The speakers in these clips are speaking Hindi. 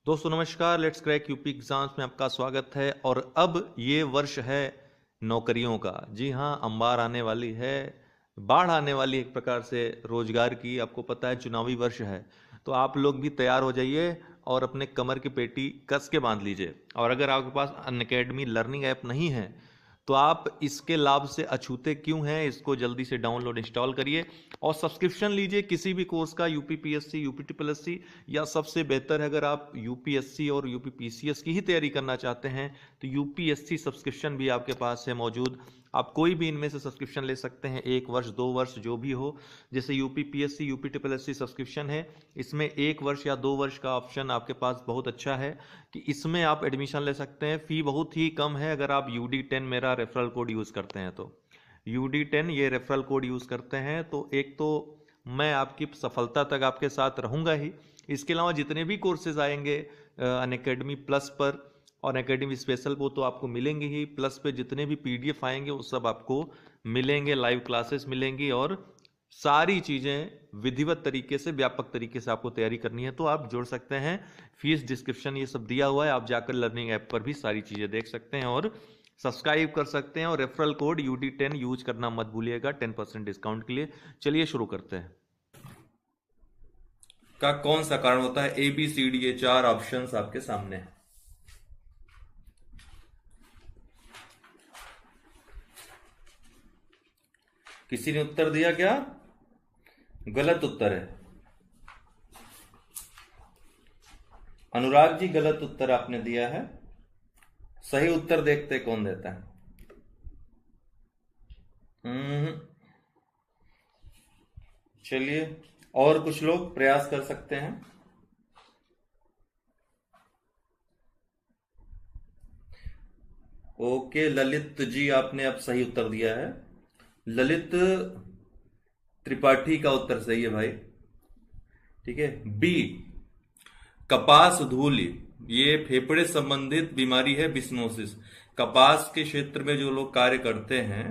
दोस्तों नमस्कार, लेट्स क्रैक यूपी एग्जाम्स में आपका स्वागत है। और अब ये वर्ष है नौकरियों का। जी हाँ, अंबार आने वाली है, बाढ़ आने वाली है एक प्रकार से रोजगार की। आपको पता है चुनावी वर्ष है, तो आप लोग भी तैयार हो जाइए और अपने कमर की पेटी कस के बांध लीजिए। और अगर आपके पास अनअकैडमी लर्निंग ऐप नहीं है तो आप इसके लाभ से अछूते क्यों हैं, इसको जल्दी से डाउनलोड इंस्टॉल करिए और सब्सक्रिप्शन लीजिए किसी भी कोर्स का, यूपीपीएससी, यूपीट्रिपलएससी, या सबसे बेहतर है अगर आप यूपीएससी और यूपीपीसीएस की ही तैयारी करना चाहते हैं तो यूपीएससी सब्सक्रिप्शन भी आपके पास है मौजूद। आप कोई भी इनमें से सब्सक्रिप्शन ले सकते हैं, 1 वर्ष 2 वर्ष जो भी हो। जैसे यूपीपीएससी, यूपीट्रिपलएससी सब्सक्रिप्शन है, इसमें 1 वर्ष या 2 वर्ष का ऑप्शन आपके पास बहुत अच्छा है कि इसमें आप एडमिशन ले सकते हैं। फी बहुत ही कम है अगर आप UD10 मेरा रेफरल कोड यूज़ करते हैं तो। UD10 ये रेफरल कोड यूज़ करते हैं तो एक तो मैं आपकी सफलता तक आपके साथ रहूँगा ही। इसके अलावा जितने भी कोर्सेज आएंगे अनअकैडमी प्लस पर और अनअकैडमी स्पेशल वो तो आपको मिलेंगे ही, प्लस पे जितने भी PDF आएंगे वो सब आपको मिलेंगे, लाइव क्लासेस मिलेंगी और सारी चीज़ें विधिवत तरीके से, व्यापक तरीके से आपको तैयारी करनी है तो आप जुड़ सकते हैं। फीस डिस्क्रिप्शन ये सब दिया हुआ है, आप जाकर लर्निंग ऐप पर भी सारी चीज़ें देख सकते हैं और सब्सक्राइब कर सकते हैं। और रेफरल कोड UD10 यूज करना मत भूलिएगा 10% डिस्काउंट के लिए। चलिए शुरू करते हैं। का कौन सा कारण होता है? ABCD, ये 4 ऑप्शंस आपके सामने हैं। किसी ने उत्तर दिया क्या? गलत उत्तर है। अनुराग जी गलत उत्तर आपने दिया है। सही उत्तर देखते कौन देता है। चलिए और कुछ लोग प्रयास कर सकते हैं। ओके, ललित जी आपने अब सही उत्तर दिया है। ललित त्रिपाठी का उत्तर सही है भाई। ठीक है, बी कपास धूल, ये फेफड़े संबंधित बीमारी है, बिस्नोसिस। कपास के क्षेत्र में जो लोग कार्य करते हैं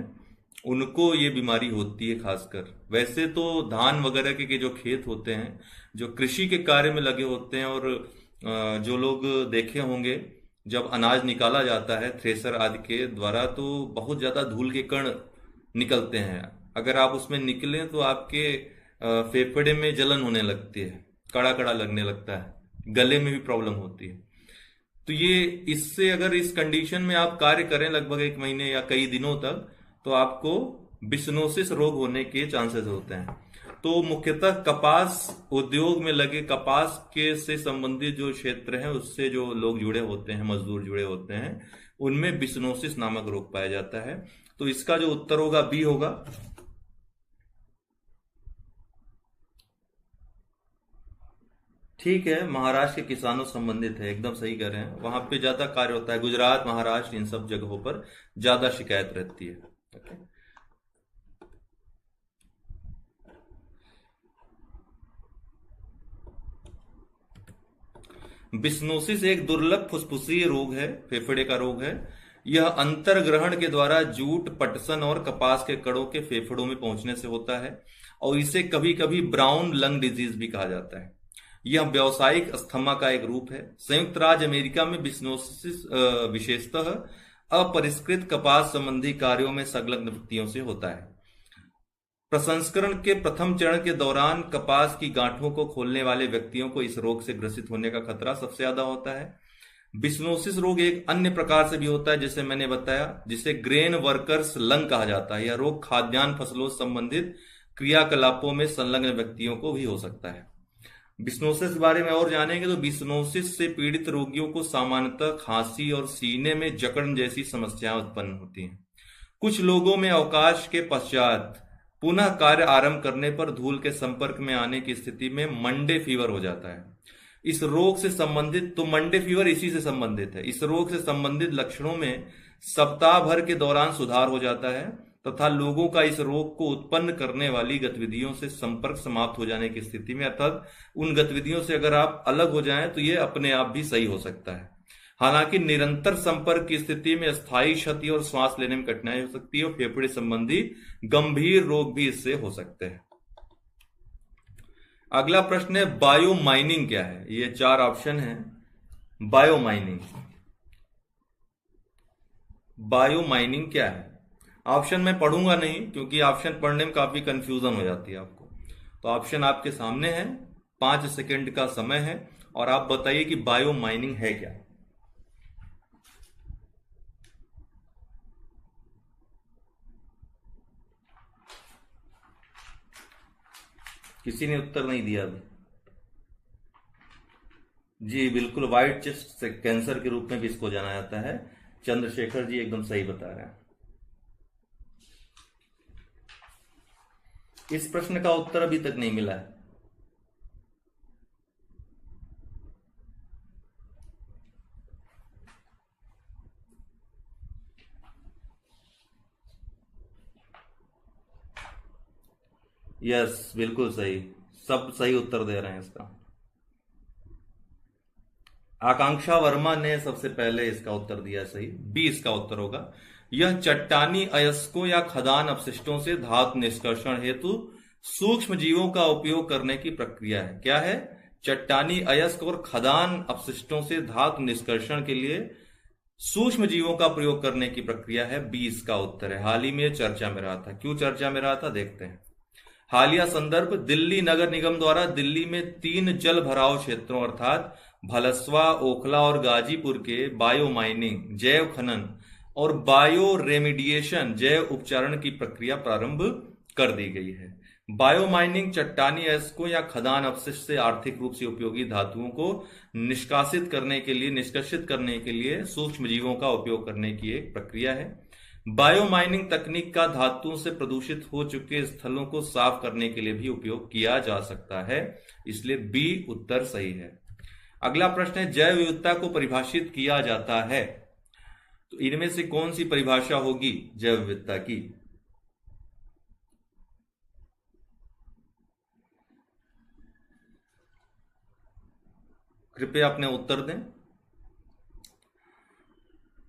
उनको ये बीमारी होती है खासकर। वैसे तो धान वगैरह के जो खेत होते हैं, जो कृषि के कार्य में लगे होते हैं, और जो लोग देखे होंगे जब अनाज निकाला जाता है थ्रेसर आदि के द्वारा तो बहुत ज्यादा धूल के कण निकलते हैं। अगर आप उसमें निकलें तो आपके फेफड़े में जलन होने लगती है, कड़ा कड़ा लगने लगता है, गले में भी प्रॉब्लम होती है। तो ये इससे अगर इस कंडीशन में आप कार्य करें लगभग 1 महीने या कई दिनों तक तो आपको बिस्नोसिस रोग होने के चांसेस होते हैं। तो मुख्यतः कपास उद्योग में लगे कपास के से संबंधित जो क्षेत्र हैं उससे जो लोग जुड़े होते हैं, मजदूर जुड़े होते हैं, उनमें बिस्नोसिस नामक रोग पाया जाता है। तो इसका जो उत्तर होगा बी होगा। ठीक है, महाराष्ट्र के किसानों संबंधित है, एकदम सही कह रहे हैं। वहां पे ज्यादा कार्य होता है, गुजरात, महाराष्ट्र, इन सब जगहों पर ज्यादा शिकायत रहती है। ओके, बिस्नोसिस एक दुर्लभ फुस्फुसीय रोग है, फेफड़े का रोग है। यह अंतर्ग्रहण के द्वारा जूट, पटसन और कपास के कणों के फेफड़ों में पहुंचने से होता है और इसे कभी कभी ब्राउन लंग डिजीज भी कहा जाता है। यह व्यावसायिक अस्थमा का एक रूप है। संयुक्त राज्य अमेरिका में बिस्नोसिस विशेषतः अपरिष्कृत कपास संबंधी कार्यों में संलग्न व्यक्तियों से होता है। प्रसंस्करण के प्रथम चरण के दौरान कपास की गांठों को खोलने वाले व्यक्तियों को इस रोग से ग्रसित होने का खतरा सबसे ज्यादा होता है। बिस्नोसिस रोग एक अन्य प्रकार से भी होता है, जैसे मैंने बताया, जिसे ग्रेन वर्कर्स लंग कहा जाता है। यह रोग खाद्यान्न फसलों से संबंधित क्रियाकलापों में संलग्न व्यक्तियों को भी हो सकता है। बिस्नोसिस के बारे में और जानेंगे तो बिस्नोसिस से पीड़ित रोगियों को सामान्यतः खांसी और सीने में जकड़न जैसी समस्याएं उत्पन्न होती हैं। कुछ लोगों में अवकाश के पश्चात पुनः कार्य आरंभ करने पर धूल के संपर्क में आने की स्थिति में मंडे फीवर हो जाता है। इस रोग से संबंधित, तो मंडे फीवर इसी से संबंधित है। इस रोग से संबंधित लक्षणों में सप्ताह भर के दौरान सुधार हो जाता है तथा लोगों का इस रोग को उत्पन्न करने वाली गतिविधियों से संपर्क समाप्त हो जाने की स्थिति में, अर्थात उन गतिविधियों से अगर आप अलग हो जाएं तो ये अपने आप भी सही हो सकता है। हालांकि निरंतर संपर्क की स्थिति में स्थायी क्षति और श्वास लेने में कठिनाई हो सकती है और फेफड़े संबंधी गंभीर रोग भी इससे हो सकते हैं। अगला प्रश्न है बायो माइनिंग क्या है? ये 4 ऑप्शन है। Bio mining. बायो माइनिंग क्या है? ऑप्शन मैं पढ़ूंगा नहीं, क्योंकि ऑप्शन पढ़ने में काफी कंफ्यूजन हो जाती है आपको। तो ऑप्शन आपके सामने है, 5 सेकंड का समय है, और आप बताइए कि बायो माइनिंग है क्या। किसी ने उत्तर नहीं दिया अभी। जी बिल्कुल, व्हाइट चेस्ट कैंसर के रूप में भी इसको जाना जाता है। चंद्रशेखर जी एकदम सही बता रहे हैं। इस प्रश्न का उत्तर अभी तक नहीं मिला है। यस बिल्कुल सही, सब सही उत्तर दे रहे हैं इसका। आकांक्षा वर्मा ने सबसे पहले इसका उत्तर दिया सही, बी इसका उत्तर होगा। यह चट्टानी अयस्कों या खदान अपशिष्टों से धातु निष्कर्षण हेतु सूक्ष्म जीवों का उपयोग करने की प्रक्रिया है। क्या है? चट्टानी अयस्क और खदान अपशिष्टों से धातु निष्कर्षण के लिए सूक्ष्म जीवों का प्रयोग करने की प्रक्रिया है। बी इसका उत्तर है। हाल ही में चर्चा में रहा था। क्यों चर्चा में रहा था, देखते हैं। हालिया संदर्भ, दिल्ली नगर निगम द्वारा दिल्ली में 3 जल भराव क्षेत्रों अर्थात भलसवा, ओखला और गाजीपुर के बायो माइनिंग जैव खनन और बायो रेमिडिएशन जैव उपचारण की प्रक्रिया प्रारंभ कर दी गई है। बायो माइनिंग चट्टानी अयस्कों या खदान अपशिष्ट से आर्थिक रूप से उपयोगी धातुओं को निष्कासित करने के लिए सूक्ष्म जीवों का उपयोग करने की एक प्रक्रिया है। बायो माइनिंग तकनीक का धातुओं से प्रदूषित हो चुके स्थलों को साफ करने के लिए भी उपयोग किया जा सकता है, इसलिए बी उत्तर सही है। अगला प्रश्न है, जैव विविधता को परिभाषित किया जाता है, तो इनमें से कौन सी परिभाषा होगी जैव विविधता की? कृपया अपने उत्तर दें।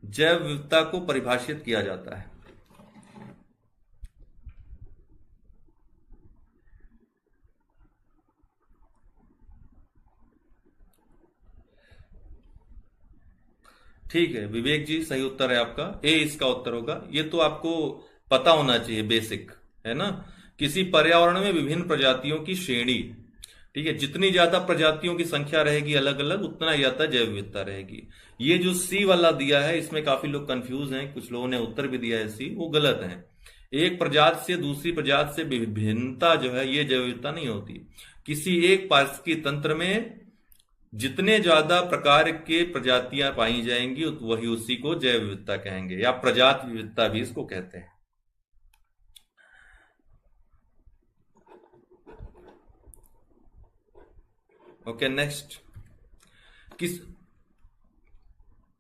जैव विविधता को परिभाषित किया जाता है, ठीक है विवेक जी, सही उत्तर है आपका, ए इसका उत्तर होगा। ये तो आपको पता होना चाहिए, बेसिक है ना। किसी पर्यावरण में विभिन्न प्रजातियों की श्रेणी, ठीक है, जितनी ज्यादा प्रजातियों की संख्या रहेगी अलग अलग, उतना ज्यादा जैव विविधता रहेगी। ये जो सी वाला दिया है, इसमें काफी लोग कंफ्यूज हैं, कुछ लोगों ने उत्तर भी दिया है सी, वो गलत है। एक प्रजाति से दूसरी प्रजाति से विभिन्नता जो है, ये जैव विविधता नहीं होती। किसी एक पारिस्थितिकी तंत्र में जितने ज्यादा प्रकार के प्रजातियां पाई जाएंगी, वही उसी को जैव विविधता कहेंगे, या प्रजाति विविधता भी इसको कहते हैं। ओके नेक्स्ट, किस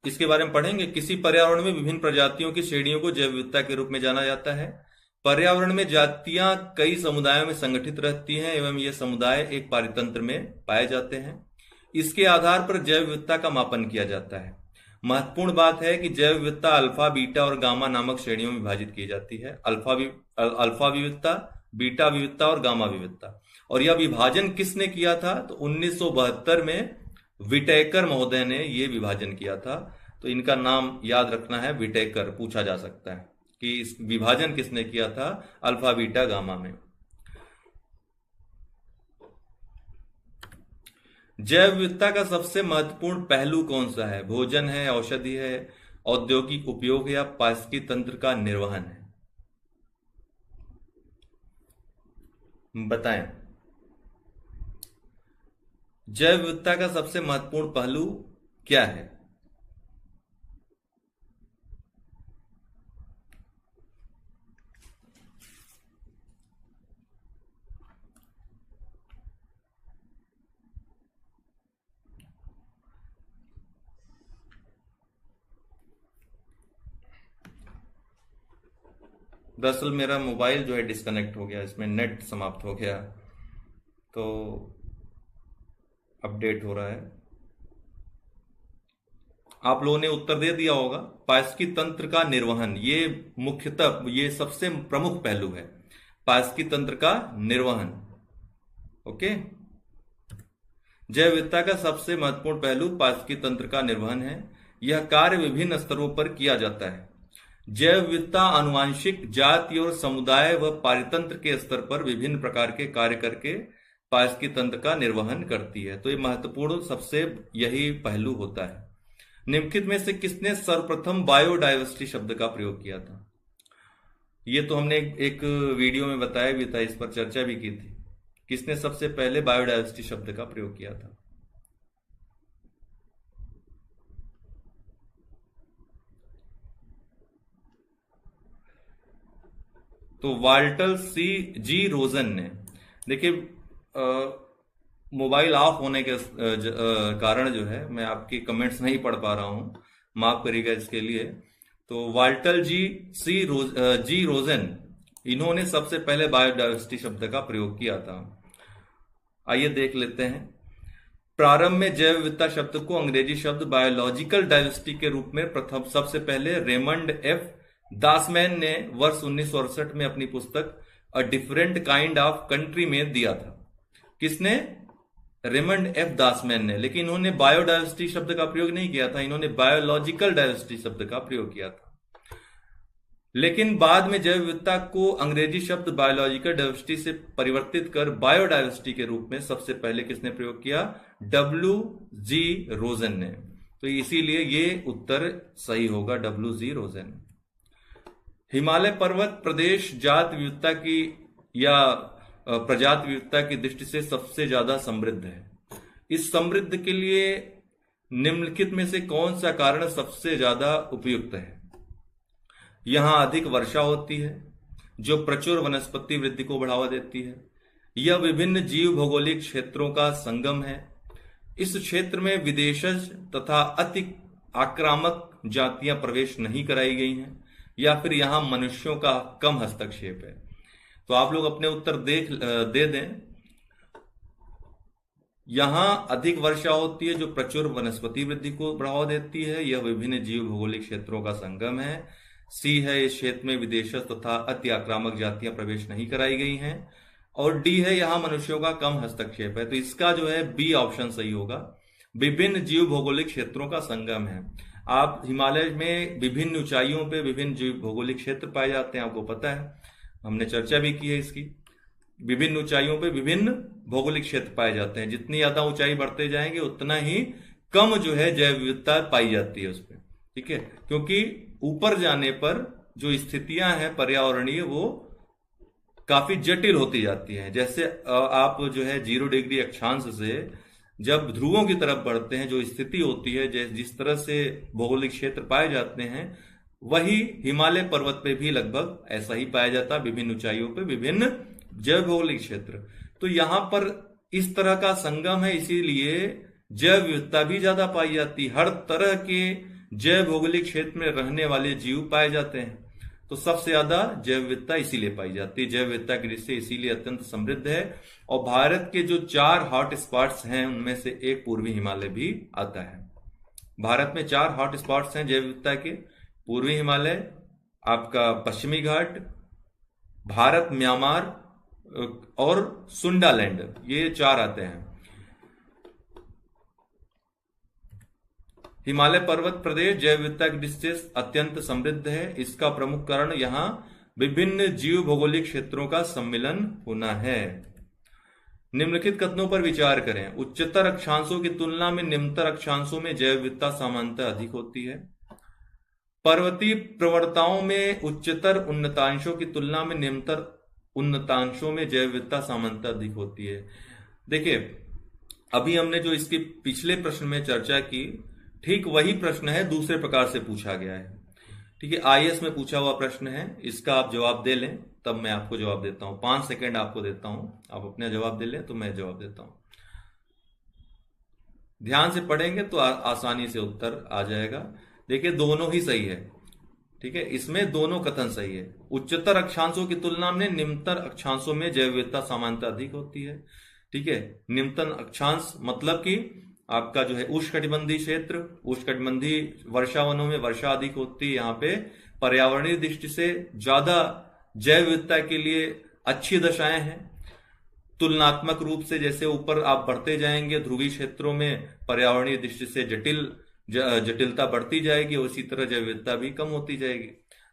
इसके बारे में पढ़ेंगे। किसी पर्यावरण में विभिन्न प्रजातियों की श्रेणियों को जैव विविधता के रूप में जाना जाता है। पर्यावरण में जातियां कई समुदायों में संगठित रहती हैं एवं ये समुदाय एक पारितंत्र में पाए जाते हैं। इसके आधार पर जैव विविधता का मापन किया जाता है। महत्वपूर्ण बात है कि जैव विविधता अल्फा, बीटा और गामा नामक श्रेणियों में विभाजित की जाती है। अल्फा विविधता, बीटा विविधता और गामा विविधता। और यह विभाजन किसने किया था? तो 1972 में विटेकर महोदय ने यह विभाजन किया था। तो इनका नाम याद रखना है, विटेकर, पूछा जा सकता है कि इस विभाजन किसने किया था अल्फा, बीटा, गामा में। जैव विविधता का सबसे महत्वपूर्ण पहलू कौन सा है? भोजन है, औषधि है, औद्योगिक उपयोग है, या पारिस्थितिकी तंत्र का निर्वहन है? बताएं। जैव विविधता का सबसे महत्वपूर्ण पहलू क्या है? दरअसल मेरा मोबाइल जो है डिस्कनेक्ट हो गया, इसमें नेट समाप्त हो गया, तो अपडेट हो रहा है। आप लोगों ने उत्तर दे दिया होगा। पारिस्थितिकी तंत्र का निर्वहन, ये मुख्यतः ये सबसे प्रमुख पहलू है, पारिस्थितिकी तंत्र का निर्वहन। ओके, जैव विविधता का सबसे महत्वपूर्ण पहलू पारिस्थितिकी तंत्र का निर्वहन है। यह कार्य विभिन्न स्तरों पर किया जाता है। जैव विविधता आनुवांशिक, जाति और समुदाय व पारितंत्र के स्तर पर विभिन्न प्रकार के कार्य करके पारिस्थितिकी तंत्र का निर्वहन करती है। तो ये महत्वपूर्ण सबसे यही पहलू होता है। निम्नलिखित में से किसने सर्वप्रथम बायोडायवर्सिटी शब्द का प्रयोग किया था? ये तो हमने एक वीडियो में बताया भी था, इस पर चर्चा भी की थी। किसने सबसे पहले बायोडायवर्सिटी शब्द का प्रयोग किया था? तो वाल्टर जी रोजन ने। देखिए, मोबाइल ऑफ होने के कारण जो है मैं आपकी कमेंट्स नहीं पढ़ पा रहा हूं, माफ करिएगा इसके लिए। तो वाल्टर जी रोजन, इन्होंने सबसे पहले बायोडायवर्सिटी शब्द का प्रयोग किया था। आइए देख लेते हैं। प्रारंभ में जैव विविधता शब्द को अंग्रेजी शब्द बायोलॉजिकल डाइवर्सिटी के रूप में प्रथम सबसे पहले रेमंड एफ दासमैन ने वर्ष 1968 में अपनी पुस्तक a different kind of country में दिया था। किसने? रेमंड एफ दासमैन ने। लेकिन इन्होंने बायोडाइवर्सिटी शब्द का प्रयोग नहीं किया था, इन्होंने बायोलॉजिकल डाइवर्सिटी शब्द का प्रयोग किया था। लेकिन बाद में जैव विविधता को अंग्रेजी शब्द बायोलॉजिकल डाइवर्सिटी से परिवर्तित कर बायोडाइवर्सिटी के रूप में सबसे पहले किसने प्रयोग किया? जी रोजन ने। तो इसीलिए ये उत्तर सही होगा, जी रोजन। हिमालय पर्वत प्रदेश जात विविधता की या प्रजाति विविधता की दृष्टि से सबसे ज्यादा समृद्ध है। इस समृद्ध के लिए निम्नलिखित में से कौन सा कारण सबसे ज्यादा उपयुक्त है? यहां अधिक वर्षा होती है, जो प्रचुर वनस्पति वृद्धि को बढ़ावा देती है। यह विभिन्न जीव भौगोलिक क्षेत्रों का संगम है। इस क्षेत्र में विदेशज तथा अति आक्रामक जातियां प्रवेश नहीं कराई गई हैं, या फिर यहां मनुष्यों का कम हस्तक्षेप है। तो आप लोग अपने उत्तर दे दें। यहां अधिक वर्षा होती है, जो प्रचुर वनस्पति वृद्धि को बढ़ावा देती है। यह विभिन्न जीव भौगोलिक क्षेत्रों का संगम है। सी है, इस क्षेत्र में विदेशज तथा अति आक्रामक जातियां प्रवेश नहीं कराई गई हैं। और डी है, यहां मनुष्यों का कम हस्तक्षेप है। तो इसका जो है बी ऑप्शन सही होगा, विभिन्न जीव भौगोलिक क्षेत्रों का संगम है। आप हिमालय में विभिन्न ऊंचाइयों पे विभिन्न जीव भौगोलिक क्षेत्र पाए जाते हैं, आपको पता है, हमने चर्चा भी की है इसकी। विभिन्न ऊंचाइयों पे विभिन्न भौगोलिक क्षेत्र पाए जाते हैं। जितनी ज्यादा ऊंचाई बढ़ते जाएंगे उतना ही कम जो है जैव विविधता पाई जाती है उस पर। ठीक है, क्योंकि ऊपर जाने पर जो स्थितियां हैं पर्यावरणीय वो काफी जटिल होती जाती हैं। जैसे आप जो है 0 डिग्री अक्षांश से जब ध्रुवों की तरफ बढ़ते हैं, जो स्थिति होती है, जिस तरह से भौगोलिक क्षेत्र पाए जाते हैं, वही हिमालय पर्वत पे भी लगभग ऐसा ही पाया जाता है। विभिन्न ऊंचाइयों पे विभिन्न जैव भौगोलिक क्षेत्र। तो यहां पर इस तरह का संगम है, इसीलिए जैव विविधता भी ज्यादा पाई जाती है। हर तरह के जैव भौगोलिक क्षेत्र में रहने वाले जीव पाए जाते हैं। तो सबसे ज्यादा जैव विविधता इसीलिए पाई जाती है। जैव विविधता की दृष्टि से इसीलिए अत्यंत समृद्ध है। और भारत के जो 4 हॉट स्पॉट्स हैं उनमें से एक पूर्वी हिमालय भी आता है। भारत में 4 हॉट स्पॉट्स हैं जैव विविधता के। पूर्वी हिमालय, आपका पश्चिमी घाट, भारत म्यांमार और सुंडालैंड, ये 4 आते हैं। हिमालय पर्वत प्रदेश जैव विविधता की दृष्टि से अत्यंत समृद्ध है। इसका प्रमुख कारण यहां विभिन्न जीव भौगोलिक क्षेत्रों का सम्मिलन होना है। निम्नलिखित कथनों पर विचार करें। उच्चतर अक्षांशों की तुलना में निम्नतर अक्षांशों में जैव विविधता सामान्यतः अधिक होती है। पर्वतीय प्रवणताओं में उच्चतर उन्नतांशों की तुलना में निम्नतर उन्नतांशों में जैव विविधता सामान्यतः अधिक होती है। देखिए, अभी हमने जो इसके पिछले प्रश्न में चर्चा की, ठीक वही प्रश्न है, दूसरे प्रकार से पूछा गया है। ठीक है, आईएएस में पूछा हुआ प्रश्न है। इसका आप जवाब दे लें तब मैं आपको जवाब देता हूं। 5 सेकंड आपको देता हूं, आप अपना जवाब दे लें तो मैं जवाब देता हूं। ध्यान से पढ़ेंगे तो आसानी से उत्तर आ जाएगा। देखिए, दोनों ही सही है। ठीक है, इसमें दोनों कथन सही है। उच्चतर अक्षांशों की तुलना में निम्नतर अक्षांशों में जैव विविधता सामान्यतः अधिक होती है। ठीक है, निम्नतर अक्षांश मतलब कि आपका जो है उष्णकटिबंधीय क्षेत्र, उष्णकटिबंधीय वर्षा वनों में वर्षा अधिक होती है। यहाँ पे पर्यावरणीय दृष्टि से ज्यादा जैव विविधता के लिए अच्छी दशाएं हैं। तुलनात्मक रूप से जैसे ऊपर आप बढ़ते जाएंगे ध्रुवीय क्षेत्रों में पर्यावरणीय दृष्टि से जटिलता बढ़ती जाएगी, उसी तरह जैव विविधता भी कम होती जाएगी।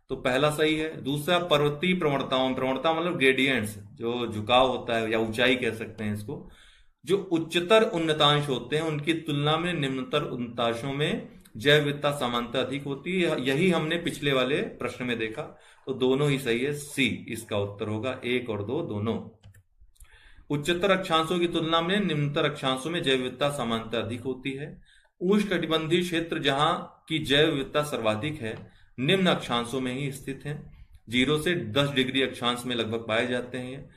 तो पहला सही है। दूसरा, पर्वतीय प्रवणताओं, प्रवणता मतलब ग्रेडियंट्स, जो झुकाव होता है या ऊंचाई कह सकते हैं इसको, जो उच्चतर उन्नतांश होते हैं उनकी तुलना में निम्नतर उन्नतांशों में जैव विविधता सामान्यतः अधिक होती है। यही हमने पिछले वाले प्रश्न में देखा। तो दोनों ही सही है, सी इसका उत्तर होगा, 1 और 2 दोनों। उच्चतर अक्षांशों की तुलना में निम्नतर अक्षांशों में जैव विविधता सामान्यतः अधिक होती है। उष्णकटिबंधीय क्षेत्र जहां की जैव विविधता सर्वाधिक है निम्न अक्षांशों में ही स्थित है, 0 से 10 डिग्री अक्षांश में लगभग पाए जाते हैं।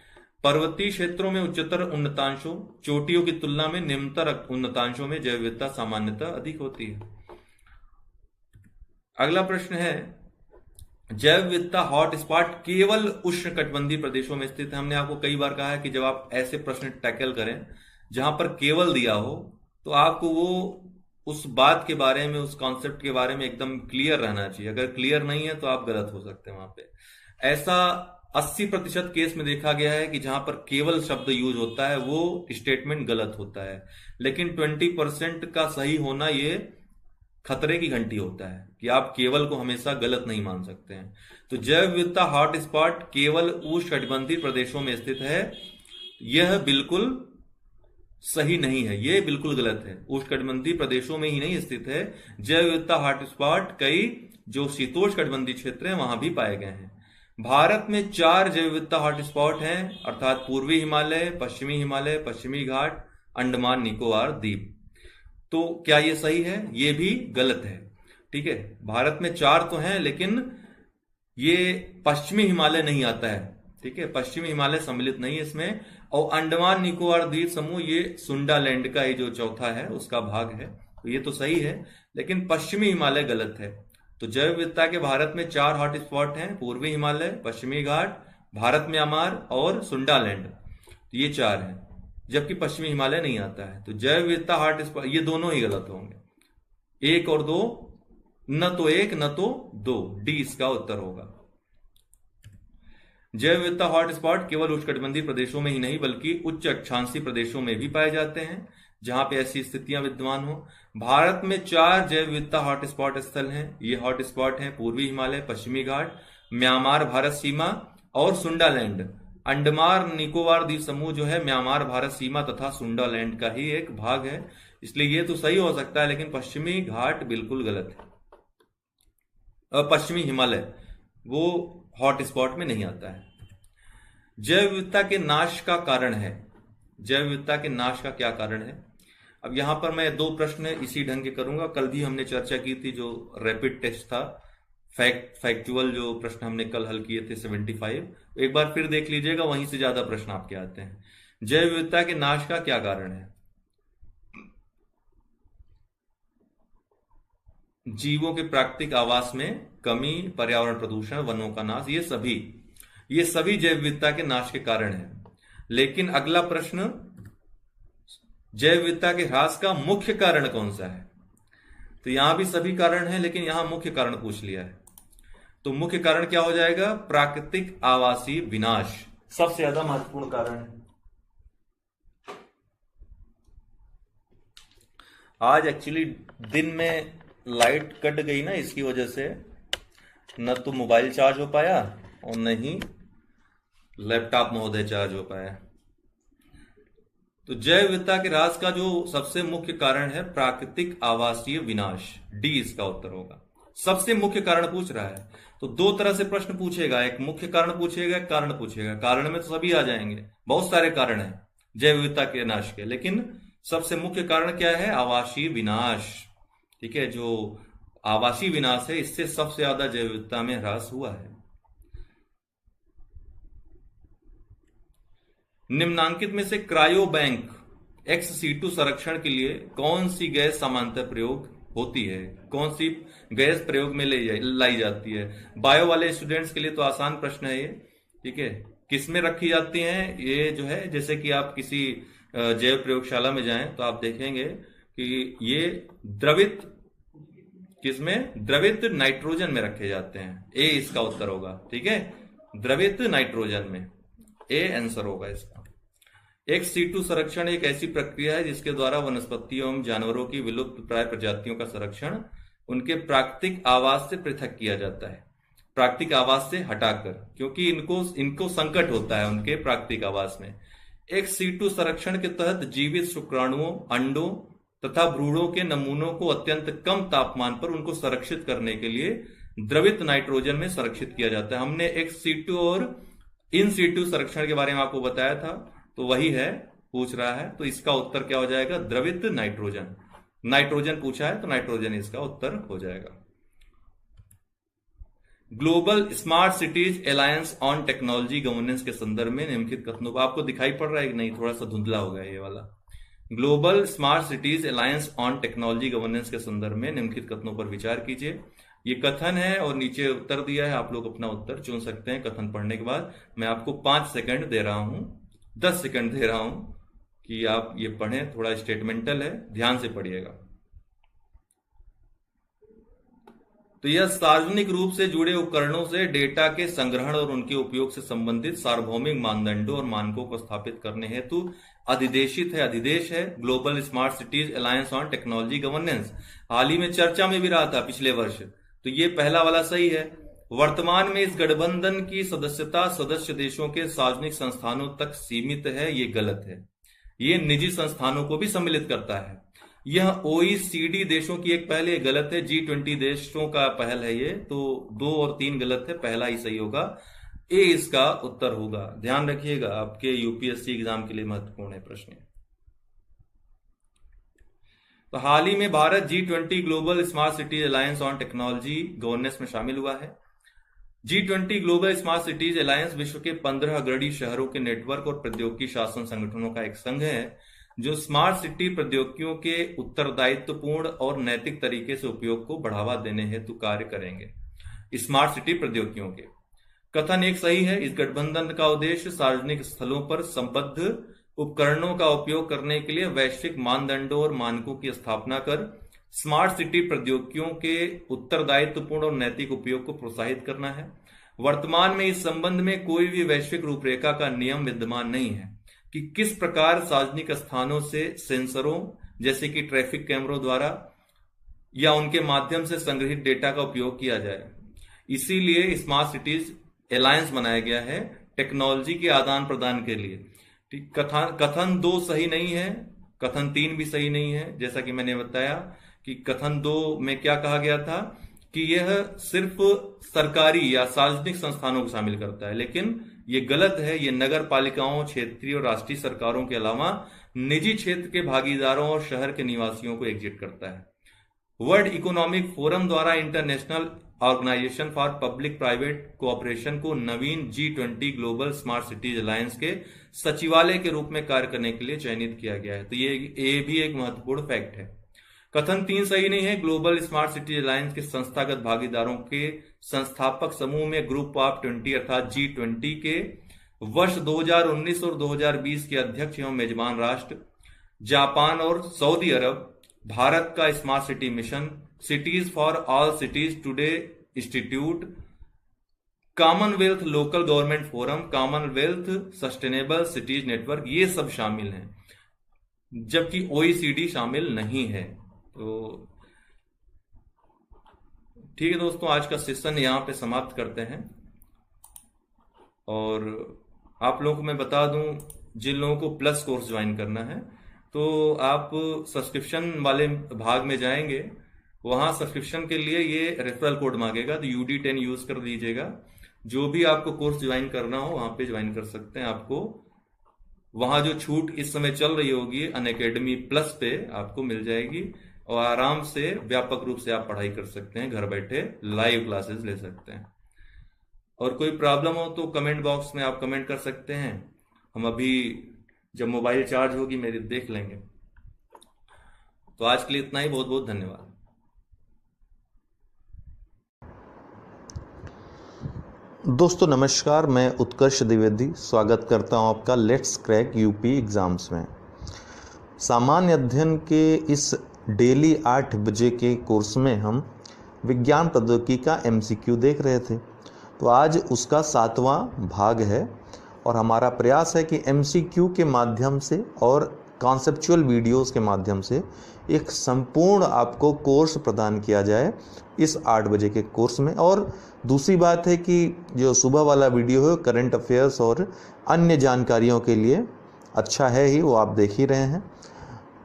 पर्वतीय क्षेत्रों में उच्चतर उन्नतांशों, चोटियों की तुलना में निम्नतर उन्नतांशों में जैव विविधता सामान्यतः अधिक होती है। अगला प्रश्न है, जैव विविधता हॉटस्पॉट केवल उष्णकटिबंधीय प्रदेशों में स्थित है। हमने आपको कई बार कहा है कि जब आप ऐसे प्रश्न टैकल करें जहां पर केवल दिया हो तो आपको वो उस बात के बारे में, उस कॉन्सेप्ट के बारे में एकदम क्लियर रहना चाहिए। अगर क्लियर नहीं है तो आप गलत हो सकते हैं वहां पे। ऐसा 80% केस में देखा गया है कि जहां पर केवल शब्द यूज होता है वो स्टेटमेंट गलत होता है, लेकिन 20% का सही होना ये खतरे की घंटी होता है कि आप केवल को हमेशा गलत नहीं मान सकते हैं। तो जैव विविधता हॉटस्पॉट केवल उष्णकटिबंधीय प्रदेशों में स्थित है, यह बिल्कुल सही नहीं है, यह बिल्कुल गलत है। उष्णकटिबंधीय प्रदेशों में ही नहीं स्थित है, जैव विविधता हॉटस्पॉट कई जो शीतोष्णकटिबंधीय क्षेत्र हैं वहां भी पाए गए हैं। भारत में 4 जैव विविधता हॉटस्पॉट हैं, अर्थात पूर्वी हिमालय, पश्चिमी घाट, अंडमान निकोबार द्वीप। तो क्या ये सही है? ये भी गलत है। ठीक है, भारत में 4 तो हैं लेकिन ये पश्चिमी हिमालय नहीं आता है। ठीक है, पश्चिमी हिमालय सम्मिलित नहीं है इसमें। और अंडमान निकोबार द्वीप समूह ये सुंडालैंड का ही जो चौथा है उसका भाग है, तो ये तो सही है, लेकिन पश्चिमी हिमालय गलत है। तो जैव विविधता के भारत में 4 हॉटस्पॉट हैं, पूर्वी हिमालय, पश्चिमी घाट, भारत म्यांमार और सुंडालैंड, तो ये 4 हैं, जबकि पश्चिमी हिमालय नहीं आता है। तो जैव विविधता हॉटस्पॉट ये दोनों ही गलत होंगे, 1 और 2, न तो 1 न तो 2, डी इसका उत्तर होगा। जैव विविधता हॉटस्पॉट केवल उष्णकटिबंधीय प्रदेशों में ही नहीं बल्कि उच्च अक्षांशीय प्रदेशों में भी पाए जाते हैं जहां पे ऐसी स्थितियां विद्यमान हो। भारत में 4 जैव विविधता हॉटस्पॉट स्थल हैं। ये हॉटस्पॉट हैं पूर्वी हिमालय, पश्चिमी घाट, म्यांमार भारत सीमा और सुंडालैंड। अंडमान निकोबार द्वीप समूह जो है म्यांमार भारत सीमा तथा सुंडालैंड का ही एक भाग है, इसलिए ये तो सही हो सकता है, लेकिन पश्चिमी घाट बिल्कुल गलत है। पश्चिमी हिमालय वो हॉटस्पॉट में नहीं आता है। जैव विविधता के नाश का कारण है, जैव विविधता के नाश का क्या कारण है? अब यहां पर मैं 2 प्रश्न इसी ढंग के करूंगा। कल भी हमने चर्चा की थी, जो रैपिड टेस्ट था, फैक्चुअल जो प्रश्न हमने कल हल किए थे 75, एक बार फिर देख लीजिएगा, वहीं से ज्यादा प्रश्न आपके आते हैं। जैव विविधता के नाश का क्या कारण है? जीवों के प्राकृतिक आवास में कमी, पर्यावरण प्रदूषण, वनों का नाश, ये सभी जैव विविधता के नाश के कारण है। लेकिन अगला प्रश्न, जैव विविधता के ह्रास का मुख्य कारण कौन सा है? तो यहां भी सभी कारण हैं, लेकिन यहां मुख्य कारण पूछ लिया है। तो मुख्य कारण क्या हो जाएगा? प्राकृतिक आवासीय विनाश सबसे ज्यादा महत्वपूर्ण कारण है। आज एक्चुअली दिन में लाइट कट गई ना, इसकी वजह से न तो मोबाइल चार्ज हो पाया और न ही लैपटॉप महोदय चार्ज हो पाया। तो जैव विविधता के ह्रास का जो सबसे मुख्य कारण है प्राकृतिक आवासीय विनाश, डी इसका उत्तर होगा। सबसे मुख्य कारण पूछ रहा है तो 2 तरह से प्रश्न पूछेगा, एक मुख्य कारण पूछेगा, एक कारण पूछेगा। कारण में तो सभी आ जाएंगे, बहुत सारे कारण हैं जैव विविधता के नाश के, लेकिन सबसे मुख्य कारण क्या है? आवासीय विनाश। ठीक है, जो आवासीय विनाश है इससे सबसे ज्यादा जैव विविधता में ह्रास हुआ है। निम्नांकित में से क्रायो बैंक XC2 संरक्षण के लिए कौन सी गैस सामान्यतः प्रयोग होती है? कौन सी गैस प्रयोग में लाई जाती है? बायो वाले स्टूडेंट्स के लिए तो आसान प्रश्न है ये। ठीक है, किसमें रखी जाती हैं? ये जो है, जैसे कि आप किसी जैव प्रयोगशाला में जाएं तो आप देखेंगे कि ये द्रवित, किसमें? द्रवित नाइट्रोजन में रखे जाते हैं। ए इसका उत्तर होगा। ठीक है, द्रवित नाइट्रोजन में, ए आंसर होगा इसका। एक्स सीटू संरक्षण एक ऐसी प्रक्रिया है जिसके द्वारा वनस्पतियों एवं जानवरों की विलुप्त प्राय प्रजातियों का संरक्षण उनके प्राकृतिक आवास से पृथक किया जाता है, प्राकृतिक आवास से हटाकर, क्योंकि इनको संकट होता है उनके प्राकृतिक आवास में। एक्स सीटू संरक्षण के तहत जीवित शुक्राणुओं, अंडों तथा भ्रूणों के नमूनों को अत्यंत कम तापमान पर उनको संरक्षित करने के लिए द्रवित नाइट्रोजन में संरक्षित किया जाता है। हमने एक्स सीटू और इन सीटू संरक्षण के बारे में आपको बताया था, तो वही है, पूछ रहा है, तो इसका उत्तर क्या हो जाएगा? द्रवित नाइट्रोजन। नाइट्रोजन पूछा है तो नाइट्रोजन इसका उत्तर हो जाएगा। Global smart cities alliance on technology governance के संदर्भ में निम्नलिखित कथनों को, आपको दिखाई पड़ रहा है कि नहीं? थोड़ा सा धुंधला हो गया ये वाला। Global smart cities alliance on technology governance के संदर्भ में निम्नलिखित कथनों पर विचार कीजिए। ये कथन है और नीचे उत्तर दिया है, आप लोग अपना उत्तर चुन सकते हैं। कथन पढ़ने के बाद मैं आपको 5 सेकंड दे रहा हूं, 10 सेकंड दे रहा हूं कि आप ये पढ़ें। थोड़ा स्टेटमेंटल है, ध्यान से पढ़िएगा। तो यह सार्वजनिक रूप से जुड़े उपकरणों से डेटा के संग्रहण और उनके उपयोग से संबंधित सार्वभौमिक मानदंडों और मानकों को स्थापित करने हेतु अधिदेशित है, अधिदेश है। Global smart cities alliance on technology governance हाल ही में चर्चा में भी रहा था पिछले वर्ष, तो ये पहला वाला सही है। वर्तमान में इस गठबंधन की सदस्यता सदस्य देशों के सार्वजनिक संस्थानों तक सीमित है, ये गलत है। ये निजी संस्थानों को भी सम्मिलित करता है। यह OECD देशों की एक पहल, ये गलत है। G20 देशों का पहल है ये, तो 2 और 3 गलत है, पहला ही सही होगा। ए इसका उत्तर होगा। ध्यान रखिएगा, आपके यूपीएससी एग्जाम के लिए महत्वपूर्ण है प्रश्न। तो हाल ही में Bharat G20 Global smart cities alliance on technology governance में शामिल हुआ है। G20 Global smart cities alliance विश्व के 15 अग्रणी शहरों के नेटवर्क और प्रौद्योगिकी शासन संगठनों का एक संघ है जो स्मार्ट सिटी प्रौद्योगिकियों के उत्तरदायित्वपूर्ण और नैतिक तरीके से उपयोग को बढ़ावा देने हेतु कार्य करेंगे। स्मार्ट सिटी प्रौद्योगिकियों के कथन एक सही है। इस गठबंधन का उद्देश्य सार्वजनिक स्थलों पर संबद्ध उपकरणों का उपयोग करने के लिए वैश्विक मानदंडों और मानकों की स्थापना कर स्मार्ट सिटी प्रौद्योगिकियों के उत्तरदायित्वपूर्ण और नैतिक उपयोग को प्रोत्साहित करना है। वर्तमान में इस संबंध में कोई भी वैश्विक रूपरेखा का नियम विद्यमान नहीं है कि किस प्रकार सार्वजनिक स्थानों से सेंसरों जैसे कि ट्रैफिक कैमरों द्वारा या उनके माध्यम से संग्रहित डेटा का उपयोग किया जाए। इसीलिए स्मार्ट सिटीज अलायंस बनाया गया है टेक्नोलॉजी के आदान प्रदान के लिए। कथन 2 सही नहीं है, कथन 3 भी सही नहीं है। जैसा कि मैंने बताया कि कथन 2 में क्या कहा गया था कि यह सिर्फ सरकारी या सार्वजनिक संस्थानों को शामिल करता है, लेकिन ये गलत है। ये नगर पालिकाओं, क्षेत्रीय और राष्ट्रीय सरकारों के अलावा निजी क्षेत्र के भागीदारों और शहर के निवासियों को एकजुट करता है। वर्ल्ड इकोनॉमिक फोरम द्वारा International Organization for Public Private Cooperation को नवीन G20 Global smart cities Alliance के सचिवालय के रूप में कार्य करने के लिए चयनित किया गया है। तो ये भी एक महत्वपूर्ण फैक्ट है। कथन 3 सही नहीं है। ग्लोबल स्मार्ट सिटीज अलायंस के संस्थागत भागीदारों के संस्थापक समूह में ग्रुप ऑफ 20 अर्थात G20 के वर्ष 2019 और 2020 के अध्यक्ष एवं मेजबान राष्ट्र जापान और सऊदी अरब, भारत का smart city mission, cities for all cities today institute, Commonwealth local government forum, Commonwealth sustainable cities network, ये सब शामिल हैं, जबकि OECD शामिल नहीं है। तो ठीक है दोस्तों, आज का सेशन यहां पे समाप्त करते हैं। और आप लोगों को मैं बता दूं, जिन लोगों को प्लस कोर्स ज्वाइन करना है तो आप सब्सक्रिप्शन वाले भाग में जाएंगे, वहां सब्सक्रिप्शन के लिए ये रेफरल कोड मांगेगा, तो UD10 यूज कर दीजिएगा। जो भी आपको कोर्स ज्वाइन करना हो वहां पे ज्वाइन कर सकते हैं। आपको वहां जो छूट इस समय चल रही होगी अनअकैडमी प्लस पे आपको मिल जाएगी और आराम से व्यापक रूप से आप पढ़ाई कर सकते हैं, घर बैठे लाइव क्लासेस ले सकते हैं। और कोई प्रॉब्लम हो तो कमेंट बॉक्स में आप कमेंट कर सकते हैं, हम अभी जब मोबाइल चार्ज होगी मेरी देख लेंगे। तो आज के लिए इतना ही, बहुत बहुत धन्यवाद। दोस्तों नमस्कार, मैं उत्कर्ष द्विवेदी स्वागत करता हूं आपका लेट्स क्रैक यूपी एग्ज़ाम्स में। सामान्य अध्ययन के इस डेली 8 बजे के कोर्स में हम विज्ञान प्रौद्योगिकी का MCQ देख रहे थे। तो आज उसका 7वां भाग है और हमारा प्रयास है कि MCQ के माध्यम से और कॉन्सेप्चुअल वीडियोस के माध्यम से एक संपूर्ण आपको कोर्स प्रदान किया जाए इस 8 बजे के कोर्स में। और दूसरी बात है कि जो सुबह वाला वीडियो है करंट अफेयर्स और अन्य जानकारियों के लिए अच्छा है ही, वो आप देख ही रहे हैं।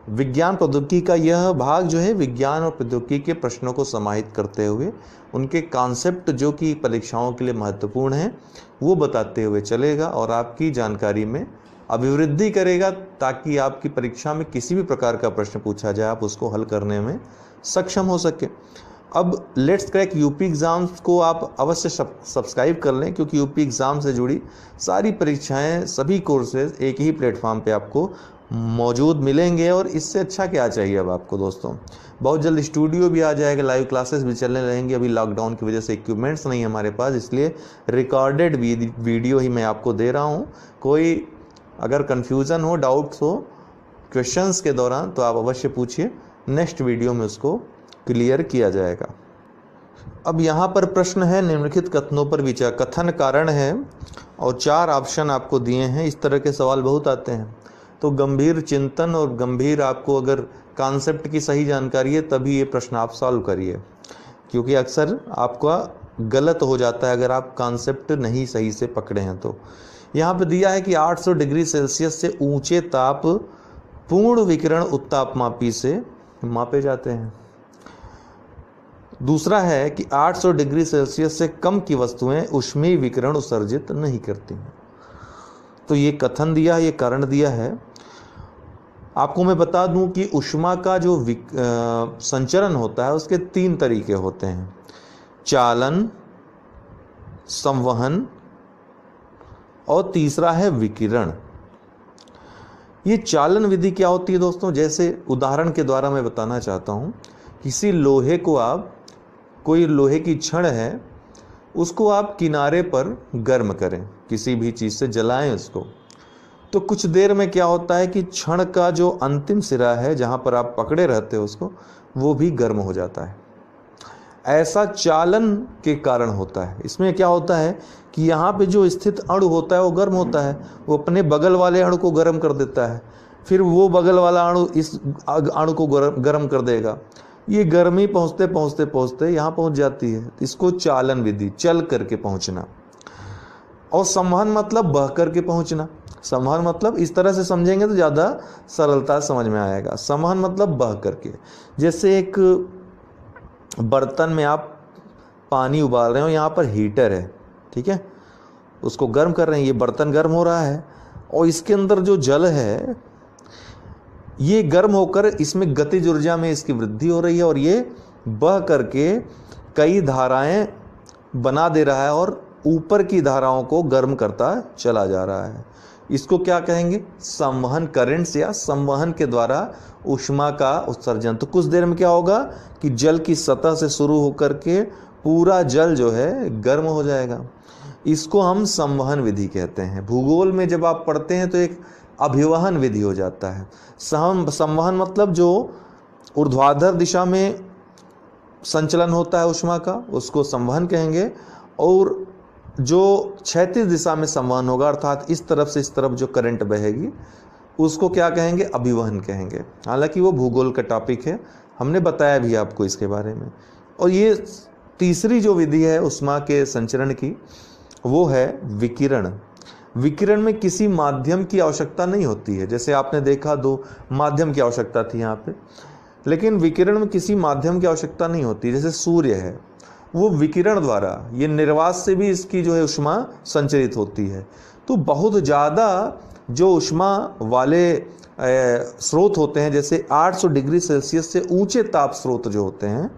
विज्ञान प्रौद्योगिकी का यह भाग जो है विज्ञान और प्रौद्योगिकी के प्रश्नों को समाहित करते हुए उनके कॉन्सेप्ट जो कि परीक्षाओं के लिए महत्वपूर्ण हैं वो बताते हुए चलेगा और आपकी जानकारी में अभिवृद्धि करेगा, ताकि आपकी परीक्षा में किसी भी प्रकार का प्रश्न पूछा जाए आप उसको हल करने में सक्षम हो सके। अब लेट्स क्रैक यूपी एग्ज़ाम्स को आप अवश्य सब्सक्राइब कर लें, क्योंकि यूपी एग्ज़ाम से जुड़ी सारी परीक्षाएं, सभी कोर्सेज एक ही प्लेटफॉर्म पे आपको मौजूद मिलेंगे। और इससे अच्छा क्या चाहिए अब आपको दोस्तों। बहुत जल्द स्टूडियो भी आ जाएगा, लाइव क्लासेस भी चलने लगेंगे। अभी लॉकडाउन की वजह से इक्विपमेंट्स नहीं है हमारे पास, इसलिए रिकॉर्डेड वीडियो ही मैं आपको दे रहा हूँ। कोई अगर कन्फ्यूज़न हो, डाउट्स हो क्वेश्चंस के दौरान तो आप अवश्य पूछिए, नेक्स्ट वीडियो में उसको क्लियर किया जाएगा। अब यहाँ पर प्रश्न है निम्नलिखित कथनों पर विचार। कथन कारण है और 4 ऑप्शन आपको दिए हैं। इस तरह के सवाल बहुत आते हैं, तो गंभीर चिंतन और गंभीर आपको अगर कॉन्सेप्ट की सही जानकारी है तभी ये प्रश्न आप सॉल्व करिए, क्योंकि अक्सर आपका गलत हो जाता है अगर आप कॉन्सेप्ट नहीं सही से पकड़े हैं। तो यहाँ पे दिया है कि 800 डिग्री सेल्सियस से ऊंचे ताप पूर्ण विकिरण उत्तापमापी से मापे जाते हैं। दूसरा है कि 800 डिग्री सेल्सियस से कम की वस्तुएं ऊष्मीय विकिरण उत्सर्जित नहीं करती हैं। तो ये कथन दिया है, ये कारण दिया है। आपको मैं बता दूं कि ऊष्मा का जो संचरण होता है उसके 3 तरीके होते हैं, चालन, संवहन और तीसरा है विकिरण। ये चालन विधि क्या होती है दोस्तों, जैसे उदाहरण के द्वारा मैं बताना चाहता हूँ। किसी लोहे को आप, कोई लोहे की छड़ है, उसको आप किनारे पर गर्म करें, किसी भी चीज़ से जलाएं उसको, तो कुछ देर में क्या होता है कि छड़ का जो अंतिम सिरा है जहाँ पर आप पकड़े रहते हो उसको, वो भी गर्म हो जाता है। ऐसा चालन के कारण होता है। इसमें क्या होता है कि यहाँ पे जो स्थित अणु होता है वो गर्म होता है, वो अपने बगल वाले अणु को गर्म कर देता है, फिर वो बगल वाला अणु इस अणु को गर्म कर देगा। ये गर्मी पहुँचते पहुँचते पहुँचते यहाँ पहुँच जाती है। इसको चालन विधि, चल करके पहुँचना। और संवहन मतलब बह करके पहुँचना। संवहन मतलब इस तरह से समझेंगे तो ज़्यादा सरलता समझ में आएगा। संवहन मतलब बह करके, जैसे एक बर्तन में आप पानी उबाल रहे हो, यहाँ पर हीटर है, ठीक है, उसको गर्म कर रहे हैं, ये बर्तन गर्म हो रहा है और इसके अंदर जो जल है ये गर्म होकर इसमें गतिज ऊर्जा में इसकी वृद्धि हो रही है और ये बह करके कई धाराएं बना दे रहा है और ऊपर की धाराओं को गर्म करता चला जा रहा है। इसको क्या कहेंगे, संवहन, करंट्स या संवहन के द्वारा ऊष्मा का उत्सर्जन। तो कुछ देर में क्या होगा कि जल की सतह से शुरू होकर के पूरा जल जो है गर्म हो जाएगा। इसको हम संवहन विधि कहते हैं। भूगोल में जब आप पढ़ते हैं तो एक अभिवहन विधि हो जाता है। संवहन मतलब जो ऊर्ध्वाधर दिशा में संचलन होता है ऊष्मा का, उसको संवहन कहेंगे, और जो क्षैतिज दिशा में संवहन होगा, अर्थात इस तरफ से इस तरफ जो करंट बहेगी, उसको क्या कहेंगे, अभिवहन कहेंगे। हालांकि वो भूगोल का टॉपिक है, हमने बताया भी आपको इसके बारे में। और ये तीसरी जो विधि है ऊष्मा के संचरण की, वो है विकिरण। विकिरण में किसी माध्यम की आवश्यकता नहीं होती है। जैसे आपने देखा 2 माध्यम की आवश्यकता थी यहाँ पे, लेकिन विकिरण में किसी माध्यम की आवश्यकता नहीं होती। जैसे सूर्य है, वो विकिरण द्वारा, ये निर्वात से भी इसकी जो है ऊष्मा संचरित होती है। तो बहुत ज़्यादा जो ऊष्मा वाले स्रोत होते हैं, जैसे 800 डिग्री सेल्सियस से ऊंचे ताप स्रोत जो होते हैं,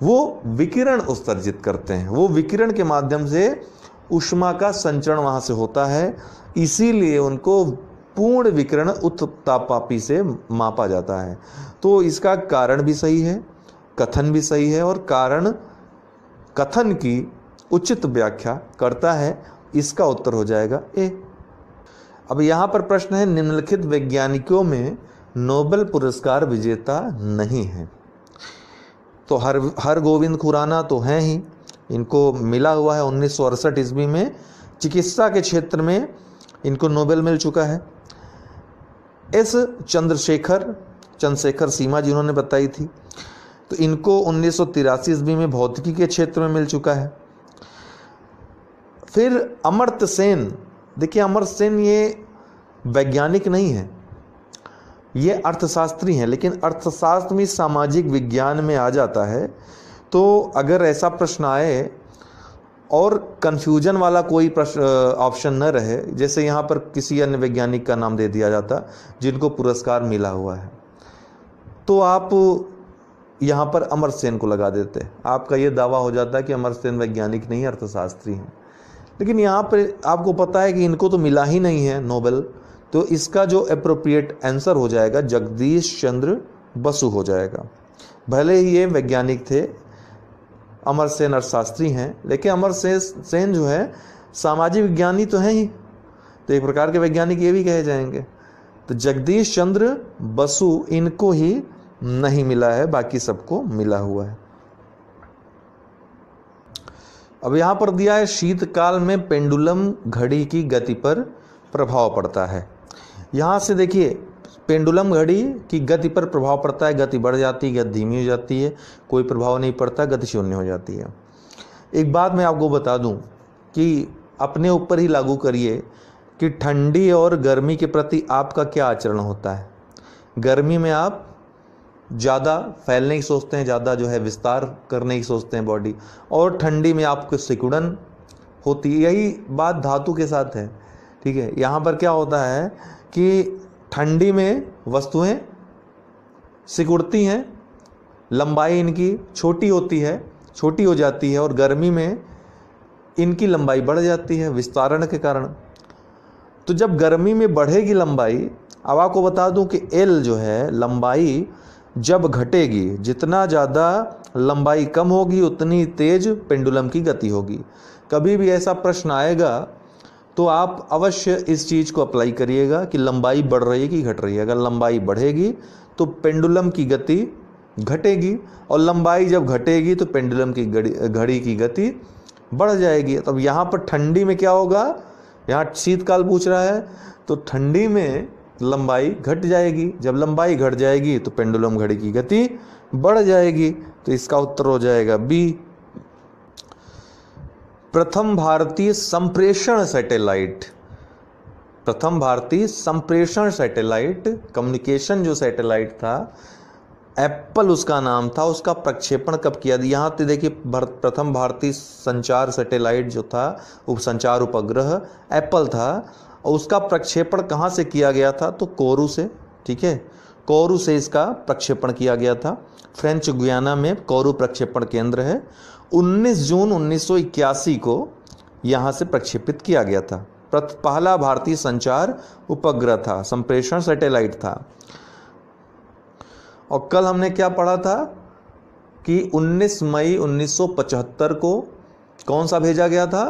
वो विकिरण उत्सर्जित करते हैं। वो विकिरण के माध्यम से ऊष्मा का संचरण वहाँ से होता है, इसीलिए उनको पूर्ण विकिरण उत्तापापी से मापा जाता है। तो इसका कारण भी सही है, कथन भी सही है, और कारण कथन की उचित व्याख्या करता है। इसका उत्तर हो जाएगा ए। अब यहाँ पर प्रश्न है, निम्नलिखित वैज्ञानिकों में नोबेल पुरस्कार विजेता नहीं है। तो हरगोविंद खुराना तो हैं ही, इनको मिला हुआ है 1968 ईस्वी में चिकित्सा के क्षेत्र में इनको नोबेल मिल चुका है। एस चंद्रशेखर सीमा जिन्होंने बताई थी, तो इनको 1983 ईस्वी में भौतिकी के क्षेत्र में मिल चुका है। फिर अमर्त्य सेन, देखिए अमर्त्य सेन ये वैज्ञानिक नहीं है, ये अर्थशास्त्री हैं, लेकिन अर्थशास्त्र में सामाजिक विज्ञान में आ जाता है। तो अगर ऐसा प्रश्न आए और कन्फ्यूजन वाला कोई प्रश्न ऑप्शन न रहे, जैसे यहाँ पर किसी अन्य वैज्ञानिक का नाम दे दिया जाता जिनको पुरस्कार मिला हुआ है, तो आप यहाँ पर अमर्त्य सेन को लगा देते, आपका ये दावा हो जाता है कि अमर्त्य सेन वैज्ञानिक नहीं अर्थशास्त्री हैं। लेकिन यहाँ पर आपको पता है कि इनको तो मिला ही नहीं है नोबेल, तो इसका जो अप्रोप्रिएट आंसर हो जाएगा जगदीश चंद्र बसु हो जाएगा। भले ही ये वैज्ञानिक थे, अमर्त्य सेन अर्थशास्त्री हैं, लेकिन अमर्त्य सेन जो है सामाजिक विज्ञानी तो हैं ही, तो एक प्रकार के वैज्ञानिक ये भी कहे जाएंगे। तो जगदीश चंद्र बसु इनको ही नहीं मिला है, बाकी सबको मिला हुआ है। अब यहाँ पर दिया है शीतकाल में पेंडुलम घड़ी की गति पर प्रभाव पड़ता है। यहाँ से देखिए पेंडुलम घड़ी की गति पर प्रभाव पड़ता है, गति बढ़ जाती है, गति धीमी हो जाती है, कोई प्रभाव नहीं पड़ता, गति शून्य हो जाती है। एक बात मैं आपको बता दूं कि अपने ऊपर ही लागू करिए कि ठंडी और गर्मी के प्रति आपका क्या आचरण होता है। गर्मी में आप ज़्यादा फैलने की सोचते हैं, ज़्यादा जो है विस्तार करने की सोचते हैं बॉडी, और ठंडी में आपको सिकुड़न होती है। यही बात धातु के साथ है, ठीक है। यहाँ पर क्या होता है कि ठंडी में वस्तुएं सिकुड़ती हैं, लंबाई इनकी छोटी होती है, छोटी हो जाती है, और गर्मी में इनकी लंबाई बढ़ जाती है विस्तारण के कारण। तो जब गर्मी में बढ़ेगी लंबाई, अब आपको बता दूं कि एल जो है लंबाई जब घटेगी, जितना ज़्यादा लंबाई कम होगी उतनी तेज पेंडुलम की गति होगी। कभी भी ऐसा प्रश्न आएगा तो आप अवश्य इस चीज़ को अप्लाई करिएगा कि लंबाई बढ़ रही है कि घट रही है। अगर लंबाई बढ़ेगी तो पेंडुलम की गति घटेगी, और लंबाई जब घटेगी तो पेंडुलम की घड़ी की गति बढ़ जाएगी। तब यहाँ पर ठंडी में क्या होगा, यहाँ शीतकाल पूछ रहा है, तो ठंडी में लंबाई घट जाएगी, जब लंबाई घट जाएगी तो पेंडुलम घड़ी की गति बढ़ जाएगी। तो इसका उत्तर हो जाएगा बी। प्रथम भारतीय संप्रेषण सैटेलाइट, प्रथम भारतीय संप्रेषण सैटेलाइट, कम्युनिकेशन जो सैटेलाइट था, एप्पल उसका नाम था, उसका प्रक्षेपण कब किया? यहाँ पे देखिए प्रथम भारतीय संचार सैटेलाइट जो था, उपसंचार उपग्रह एप्पल था, और उसका प्रक्षेपण कहाँ से किया गया था? तो कोरू से, ठीक है, कोरू से इसका प्रक्षेपण किया गया था। फ्रेंच गुयाना में कोरू प्रक्षेपण केंद्र है। 19 जून 1981 को यहाँ से प्रक्षेपित किया गया था। पहला भारतीय संचार उपग्रह था, संप्रेषण सैटेलाइट था। और कल हमने क्या पढ़ा था कि 19 मई 1975 को कौन सा भेजा गया था?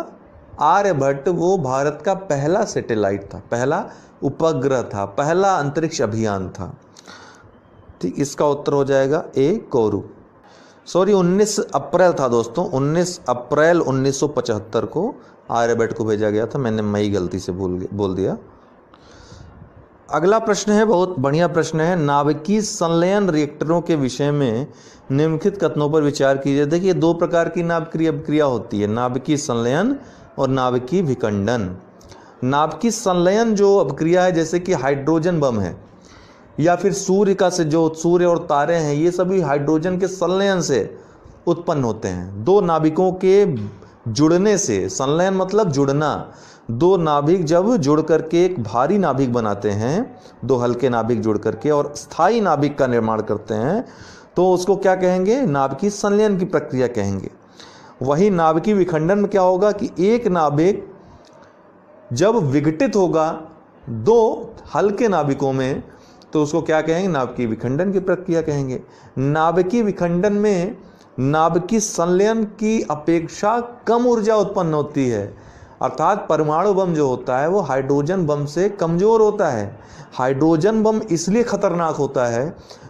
आर्यभट्ट। वो भारत का पहला सैटेलाइट था, पहला उपग्रह था, पहला अंतरिक्ष अभियान था। ठीक, इसका उत्तर हो जाएगा ए, कोरू। सॉरी, 19 अप्रैल था दोस्तों, 19 अप्रैल 1975 को आर्यभट्ट को भेजा गया था। मैंने मई गलती से बोल दिया। अगला प्रश्न है, बहुत बढ़िया प्रश्न है। नाभिकीय संलयन रिएक्टरों के विषय में निम्नलिखित कथनों पर विचार कीजिए। देखिए, दो प्रकार की नाभिकीय अभिक्रिया होती है, नाभिकीय संलयन और नाभिकीय विखंडन। नाभिकीय संलयन जो अभिक्रिया है, जैसे कि हाइड्रोजन बम है, या फिर सूर्य का से जो सूर्य और तारे हैं, ये सभी हाइड्रोजन के संलयन से उत्पन्न होते हैं। दो नाभिकों के जुड़ने से, संलयन मतलब जुड़ना, दो नाभिक जब जुड़ करके एक भारी नाभिक बनाते हैं, दो हल्के नाभिक जुड़ करके और स्थायी नाभिक का निर्माण करते हैं, तो उसको क्या कहेंगे? नाभिकीय संलयन की प्रक्रिया कहेंगे। वही नाभिकीय विखंडन में क्या होगा कि एक नाभिक जब विघटित होगा दो हल्के नाभिकों में, तो उसको क्या कहेंगे? नाभिकीय विखंडन की प्रक्रिया कहेंगे। नाभिकीय विखंडन में नाभिकीय संलयन की अपेक्षा कम ऊर्जा उत्पन्न होती है। अर्थात परमाणु बम जो होता है वो हाइड्रोजन बम से कमज़ोर होता है। हाइड्रोजन बम इसलिए खतरनाक होता है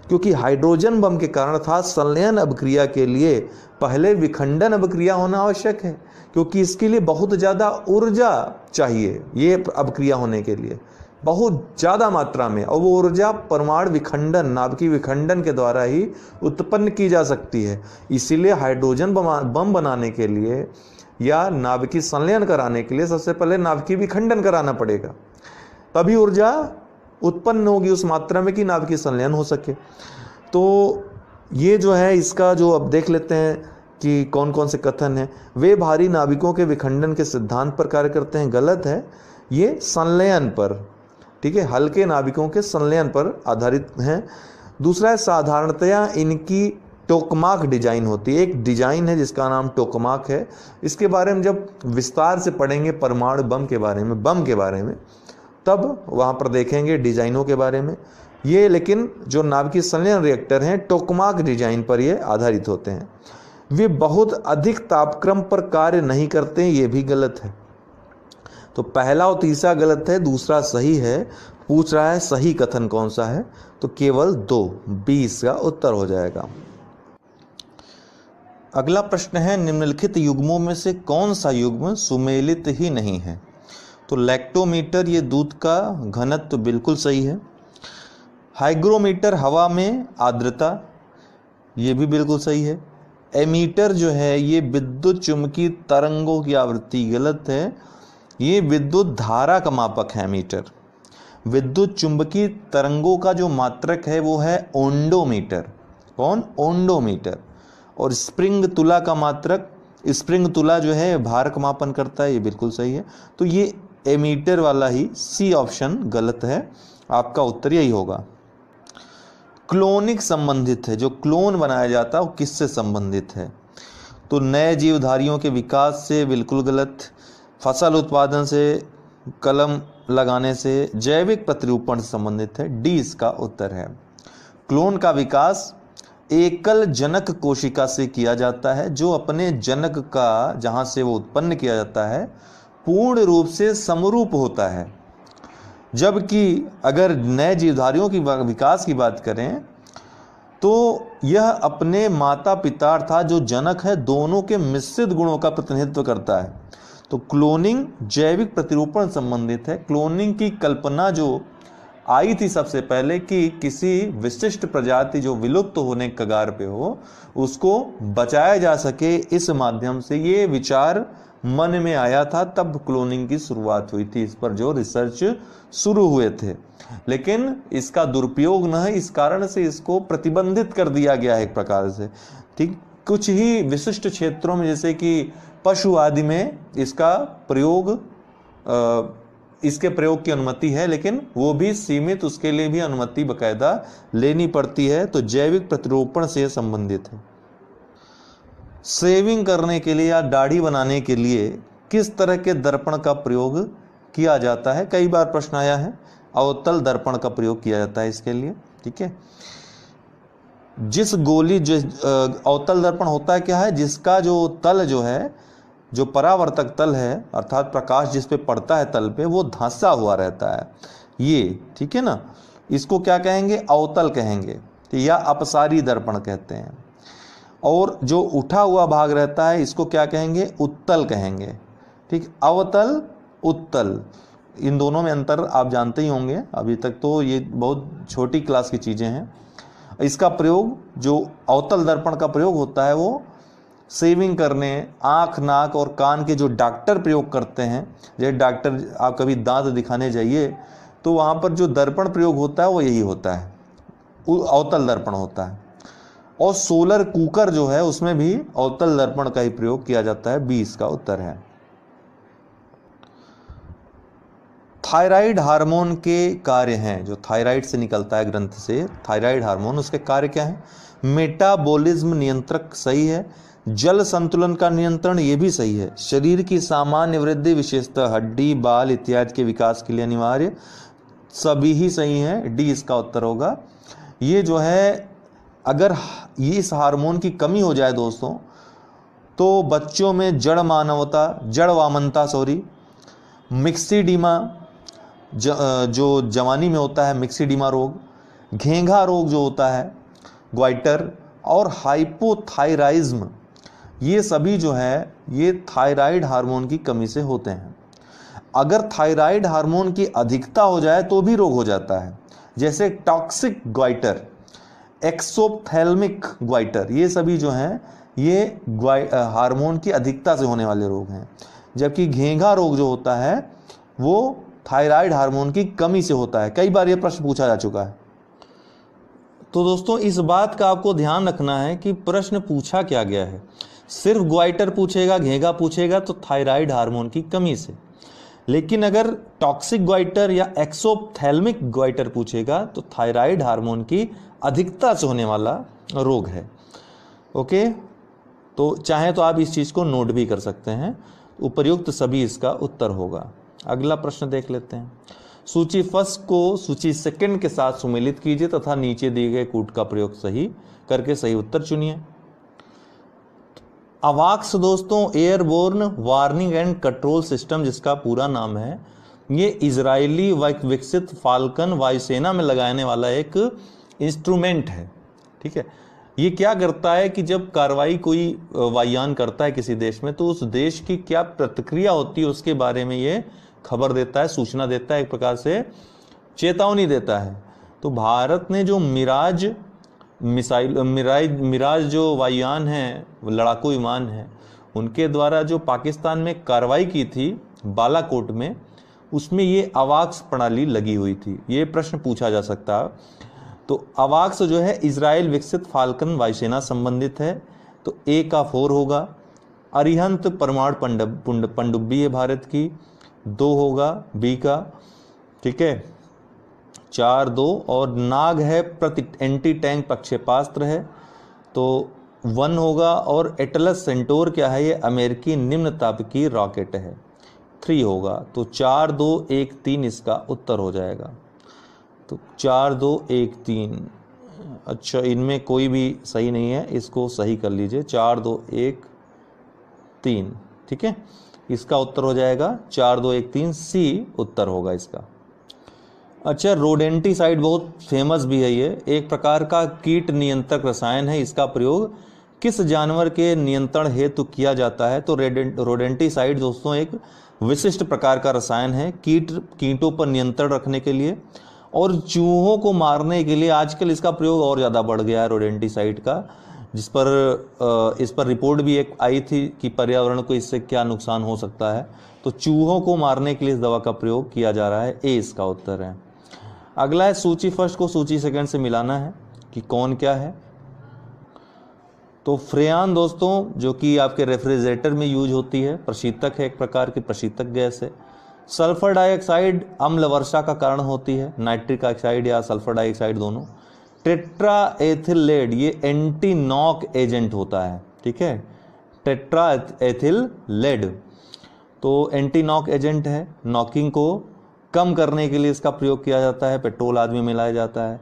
क्योंकि हाइड्रोजन बम के कारण अर्थात संलयन अभिक्रिया के लिए पहले विखंडन अभिक्रिया होना आवश्यक है, क्योंकि इसके लिए बहुत ज़्यादा ऊर्जा चाहिए ये अभिक्रिया होने के लिए, बहुत ज़्यादा मात्रा में, और वो ऊर्जा परमाणु विखंडन, नाभिकीय विखंडन के द्वारा ही उत्पन्न की जा सकती है। इसीलिए हाइड्रोजन बम बनाने के लिए या नाभिकीय संलयन कराने के लिए सबसे पहले नाभिकीय विखंडन कराना पड़ेगा, तभी ऊर्जा उत्पन्न होगी उस मात्रा में कि नाभिकीय संलयन हो सके। तो ये जो है इसका जो अब देख लेते हैं कि कौन कौन से कथन हैं। वे भारी नाभिकों के विखंडन के सिद्धांत पर कार्य करते हैं, गलत है, ये संलयन पर, ठीक है, हल्के नाभिकों के संलयन पर आधारित हैं। दूसरा है साधारणतया इनकी टोकमाक डिजाइन होती है, एक डिजाइन है जिसका नाम टोकमाक है। इसके बारे में जब विस्तार से पढ़ेंगे परमाणु बम के बारे में तब वहाँ पर देखेंगे डिजाइनों के बारे में। ये लेकिन जो नाभिकीय संलयन रिएक्टर हैं टोकमाक डिजाइन पर ये आधारित होते हैं। वे बहुत अधिक तापक्रम पर कार्य नहीं करते हैं, ये भी गलत है। तो पहला और तीसरा गलत है, दूसरा सही है। पूछ रहा है सही कथन कौन सा है, तो केवल 2, 20 का उत्तर हो जाएगा। अगला प्रश्न है निम्नलिखित युग्मों में से कौन सा युग्म सुमेलित ही नहीं है। तो लैक्टोमीटर ये दूध का घनत्व तो बिल्कुल सही है। हाइग्रोमीटर हवा में आर्द्रता, ये भी बिल्कुल सही है। एमीटर जो है ये विद्युत चुम्बकीय तरंगों की आवृत्ति, गलत है, ये विद्युत धारा का मापक है मीटर। विद्युत चुम्बकीय तरंगों का जो मात्रक है वो है ओंडोमीटर। कौन? ओंडोमीटर। और स्प्रिंग तुला का मात्रक, स्प्रिंग तुला जो है भार का मापन करता है, ये बिल्कुल सही है। तो ये एमीटर वाला ही सी ऑप्शन गलत है, आपका उत्तर यही होगा। क्लोनिक संबंधित है, जो क्लोन बनाया जाता है वो किससे संबंधित है? तो नए जीवधारियों के विकास से, बिल्कुल गलत। फसल उत्पादन से, कलम लगाने से, जैविक प्रतिरूपण से संबंधित है, डी इसका उत्तर है। क्लोन का विकास एकल जनक कोशिका से किया जाता है, जो अपने जनक का, जहाँ से वो उत्पन्न किया जाता है, पूर्ण रूप से समरूप होता है। जबकि अगर नए जीवधारियों की विकास की बात करें तो यह अपने माता पिता अर्थात जो जनक है दोनों के मिश्रित गुणों का प्रतिनिधित्व करता है। तो क्लोनिंग जैविक प्रतिरूपण संबंधित है। क्लोनिंग की कल्पना जो आई थी सबसे पहले कि किसी विशिष्ट प्रजाति जो विलुप्त होने के कगार पे हो उसको बचाया जा सके, इस माध्यम से ये विचार मन में आया था, तब क्लोनिंग की शुरुआत हुई थी, इस पर जो रिसर्च शुरू हुए थे। लेकिन इसका दुरुपयोग न है, इस कारण से इसको प्रतिबंधित कर दिया गया है एक प्रकार से, ठीक। कुछ ही विशिष्ट क्षेत्रों में जैसे कि पशु आदि में इसका प्रयोग, इसके प्रयोग की अनुमति है, लेकिन वो भी सीमित, उसके लिए भी अनुमति बकायदा लेनी पड़ती है। तो जैविक प्रतिरूपण से संबंधित है। शेविंग करने के लिए या दाढ़ी बनाने के लिए किस तरह के दर्पण का प्रयोग किया जाता है? कई बार प्रश्न आया है। अवतल दर्पण का प्रयोग किया जाता है इसके लिए, ठीक है। जिस गोली जो अवतल दर्पण होता है क्या है, जिसका जो तल जो है, जो परावर्तक तल है अर्थात प्रकाश जिस पे पड़ता है तल पे, वो धंसा हुआ रहता है, ये ठीक है ना, इसको क्या कहेंगे? अवतल कहेंगे, या अपसारी दर्पण कहते हैं। और जो उठा हुआ भाग रहता है इसको क्या कहेंगे? उत्तल कहेंगे, ठीक। अवतल, उत्तल, इन दोनों में अंतर आप जानते ही होंगे, अभी तक तो ये बहुत छोटी क्लास की चीज़ें हैं। इसका प्रयोग, जो अवतल दर्पण का प्रयोग होता है वो शेविंग करने, आँख, नाक और कान के जो डॉक्टर प्रयोग करते हैं, जैसे डॉक्टर आप कभी दांत दिखाने जाइए तो वहाँ पर जो दर्पण प्रयोग होता है वो यही होता है, अवतल दर्पण होता है। और सोलर कुकर जो है उसमें भी अवतल दर्पण का ही प्रयोग किया जाता है, 20 का उत्तर है। थायराइड हार्मोन के कार्य हैं, जो थायराइड से निकलता है ग्रंथ से, थायराइड हार्मोन, उसके कार्य क्या है? मेटाबॉलिज्म नियंत्रक, सही है। जल संतुलन का नियंत्रण, ये भी सही है। शरीर की सामान्य वृद्धि, विशेषतः हड्डी, बाल इत्यादि के विकास के लिए अनिवार्य, सभी ही सही हैं, डी इसका उत्तर होगा। ये जो है, अगर ये इस हार्मोन की कमी हो जाए दोस्तों, तो बच्चों में जड़ वामनता मिक्सिडीमा जो जवानी में होता है, मिक्सिडीमा रोग, घेंघा रोग जो होता है, ग्वाइटर, और हाइपोथायराइज्म, ये सभी जो है ये थायराइड हार्मोन की कमी से होते हैं। अगर थायराइड हार्मोन की अधिकता हो जाए तो भी रोग हो जाता है, जैसे टॉक्सिक ग्वाइटर, एक्सोप्थेल्मिक ग्वाइटर, ये सभी जो हैं ये हार्मोन की अधिकता से होने वाले रोग हैं। जबकि घेंघा रोग जो होता है वो थायराइड हार्मोन की कमी से होता है। कई बार ये प्रश्न पूछा जा चुका है। तो दोस्तों इस बात का आपको ध्यान रखना है कि प्रश्न पूछा क्या गया है। सिर्फ ग्वाइटर पूछेगा, घेंघा पूछेगा तो थायराइड हार्मोन की कमी से, लेकिन अगर टॉक्सिक ग्वाइटर या एक्सोप्थेल्मिक ग्वाइटर पूछेगा तो थायराइड हार्मोन की अधिकता से होने वाला रोग है। ओके, तो चाहे तो आप इस चीज को नोट भी कर सकते हैं। उपर्युक्त सभी इसका उत्तर होगा। अगला प्रश्न देख लेते हैं। सूची फर्स्ट को सूची सेकंड के साथ सुमेलित कीजिए तथा नीचे दिए गए कूट का प्रयोग सही करके सही उत्तर चुनिए। अवाक्स दोस्तों airborne warning and control system, जिसका पूरा नाम है, ये इजरायली विकसित फाल्कन वायुसेना में लगाने वाला एक इंस्ट्रूमेंट है। ठीक है, ये क्या करता है कि जब कार्रवाई कोई वायुयान करता है किसी देश में तो उस देश की क्या प्रतिक्रिया होती है उसके बारे में ये खबर देता है, सूचना देता है, एक प्रकार से चेतावनी देता है। तो भारत ने जो मिराज जो वायुयान है, लड़ाकू विमान है, उनके द्वारा जो पाकिस्तान में कार्रवाई की थी बालाकोट में, उसमें ये अवाक्स प्रणाली लगी हुई थी। ये प्रश्न पूछा जा सकता है। तो अवाक्स जो है इजराइल विकसित फाल्कन वायुसेना संबंधित है, तो ए का 4 होगा। अरिहंत परमाणु पनडुब्बी है भारत की, 2 होगा बी का। ठीक है, 4-2। और नाग है प्रति एंटी टैंक प्रक्षेपास्त्र है, तो 1 होगा। और एटलस सेंटोर क्या है, ये अमेरिकी निम्न तापकीय रॉकेट है, 3 होगा। तो 4-2-1-3 इसका उत्तर हो जाएगा। तो 4-2-1-3, अच्छा इनमें कोई भी सही नहीं है, इसको सही कर लीजिए। 4-2-1-3, ठीक है, इसका उत्तर हो जाएगा 4-2-1-3 सी उत्तर होगा इसका। अच्छा, रोडेंटिसाइड बहुत फेमस भी है, ये एक प्रकार का कीट नियंत्रक रसायन है। इसका प्रयोग किस जानवर के नियंत्रण हेतु किया जाता है? तो रोडेंटिसाइड दोस्तों एक विशिष्ट प्रकार का रसायन है कीटों पर नियंत्रण रखने के लिए और चूहों को मारने के लिए। आजकल इसका प्रयोग और ज़्यादा बढ़ गया है रोडेंटिसाइड का, इस पर रिपोर्ट भी एक आई थी कि पर्यावरण को इससे क्या नुकसान हो सकता है। तो चूहों को मारने के लिए इस दवा का प्रयोग किया जा रहा है, ए इसका उत्तर है। अगला है सूची फर्स्ट को सूची सेकंड से मिलाना है कि कौन क्या है। तो फ्रेयान दोस्तों जो कि आपके रेफ्रिजरेटर में यूज होती है, प्रशीतक है, एक प्रकार की प्रशीतक गैस है। सल्फर डाइऑक्साइड अम्ल वर्षा का कारण होती है, नाइट्रिक ऑक्साइड या सल्फर डाइऑक्साइड दोनों। टेट्रा एथिल लेड ये एंटी नॉक एजेंट होता है, ठीक है, टेट्रा एथिल लेड तो एंटी नॉक एजेंट है, नॉकिंग को कम करने के लिए इसका प्रयोग किया जाता है, पेट्रोल आदि में मिलाया जाता है।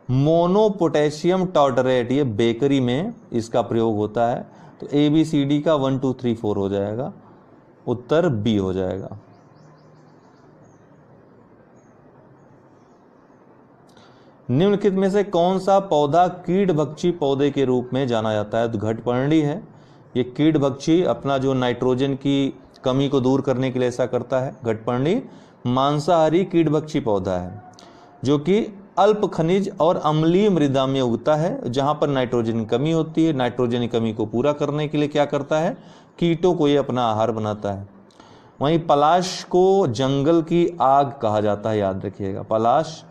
मोनो पोटेशियम टार्टरेट ये बेकरी में इसका प्रयोग होता है। तो ABCD का 1 2 3 4 हो जाएगा, उत्तर बी हो जाएगा। निम्नलिखित में से कौन सा पौधा कीटभक्षी पौधे के रूप में जाना जाता है? तो घटपर्णी है, ये कीटभक्षी अपना जो नाइट्रोजन की कमी को दूर करने के लिए ऐसा करता है। घटपर्णी मांसाहारी कीटभक्षी पौधा है जो कि अल्प खनिज और अम्लीय मृदा में उगता है, जहां पर नाइट्रोजन की कमी होती है। नाइट्रोजन की कमी को पूरा करने के लिए क्या करता है? कीटों को ये अपना आहार बनाता है। वहीं पलाश को जंगल की आग कहा जाता है, याद रखिएगा, पलाश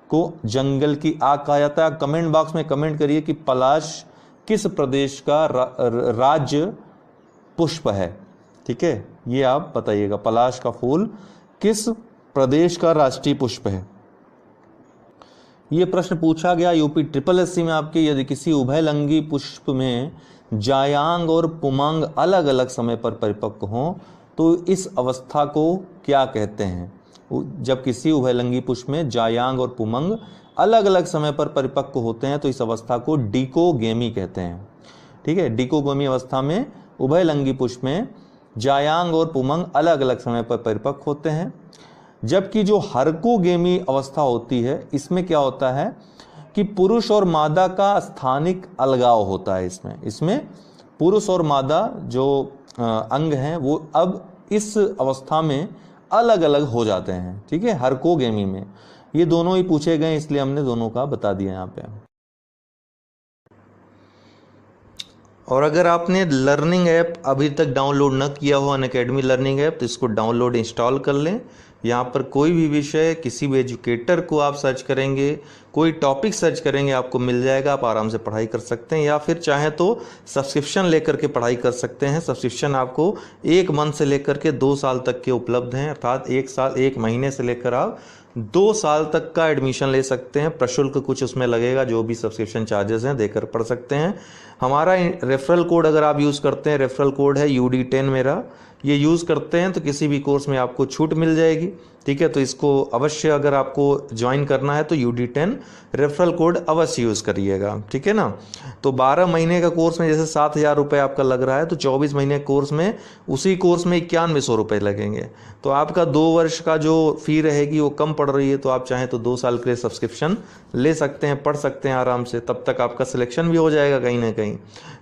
को जंगल की आग कहा जाता है। कमेंट बॉक्स में कमेंट करिए कि पलाश किस प्रदेश का राज्य पुष्प है, ठीक है, ये आप बताइएगा। पलाश का फूल किस प्रदेश का राष्ट्रीय पुष्प है? ये प्रश्न पूछा गया यूपी SSSC में आपके। यदि किसी उभयलिंगी पुष्प में जायांग और पुमांग अलग अलग समय पर परिपक्व हों तो इस अवस्था को क्या कहते हैं? जब किसी उभयलिंगी पुष्प में जायांग और पुमंग अलग अलग समय पर परिपक्व होते हैं तो इस अवस्था को डिकोगेमी कहते हैं, ठीक है। डिकोगेमी अवस्था में उभयलिंगी पुष्प में जायांग और पुमंग अलग अलग समय पर परिपक्व होते हैं। जबकि जो हरकोगेमी अवस्था होती है, इसमें क्या होता है कि पुरुष और मादा का स्थानिक अलगाव होता है। इसमें पुरुष और मादा जो अंग हैं वो अब इस अवस्था में अलग अलग हो जाते हैं। ठीक है, हरकोगेमी में ये दोनों ही पूछे गए, इसलिए हमने दोनों का बता दिया यहाँ पे। और अगर आपने लर्निंग ऐप अभी तक डाउनलोड न किया हो, अनअकैडमी लर्निंग ऐप, तो इसको डाउनलोड इंस्टॉल कर लें। यहाँ पर कोई भी विषय, किसी भी एजुकेटर को आप सर्च करेंगे, कोई टॉपिक सर्च करेंगे, आपको मिल जाएगा। आप आराम से पढ़ाई कर सकते हैं, या फिर चाहें तो सब्सक्रिप्शन लेकर के पढ़ाई कर सकते हैं। सब्सक्रिप्शन आपको 1 मंथ से लेकर के 2 साल तक के उपलब्ध हैं, अर्थात 1 महीने से लेकर आप 2 साल तक का एडमिशन ले सकते हैं। प्रशुल्क कुछ उसमें लगेगा, जो भी सब्सक्रिप्शन चार्जेस हैं देकर पढ़ सकते हैं। हमारा रेफरल कोड अगर आप यूज़ करते हैं, रेफरल कोड है UD10 मेरा, ये यूज़ करते हैं तो किसी भी कोर्स में आपको छूट मिल जाएगी। ठीक है, तो इसको अवश्य, अगर आपको ज्वाइन करना है तो UD10 रेफरल कोड अवश्य यूज़ करिएगा। ठीक है ना। तो 12 महीने का कोर्स में जैसे 7,000 रुपये आपका लग रहा है, तो 24 महीने कोर्स में, उसी कोर्स में 9100 रुपये लगेंगे। तो आपका 2 वर्ष का जो फ़ी रहेगी वो कम पड़ रही है। तो आप चाहें तो 2 साल के लिए सब्सक्रिप्शन ले सकते हैं, पढ़ सकते हैं आराम से, तब तक आपका सिलेक्शन भी हो जाएगा कहीं ना कहीं।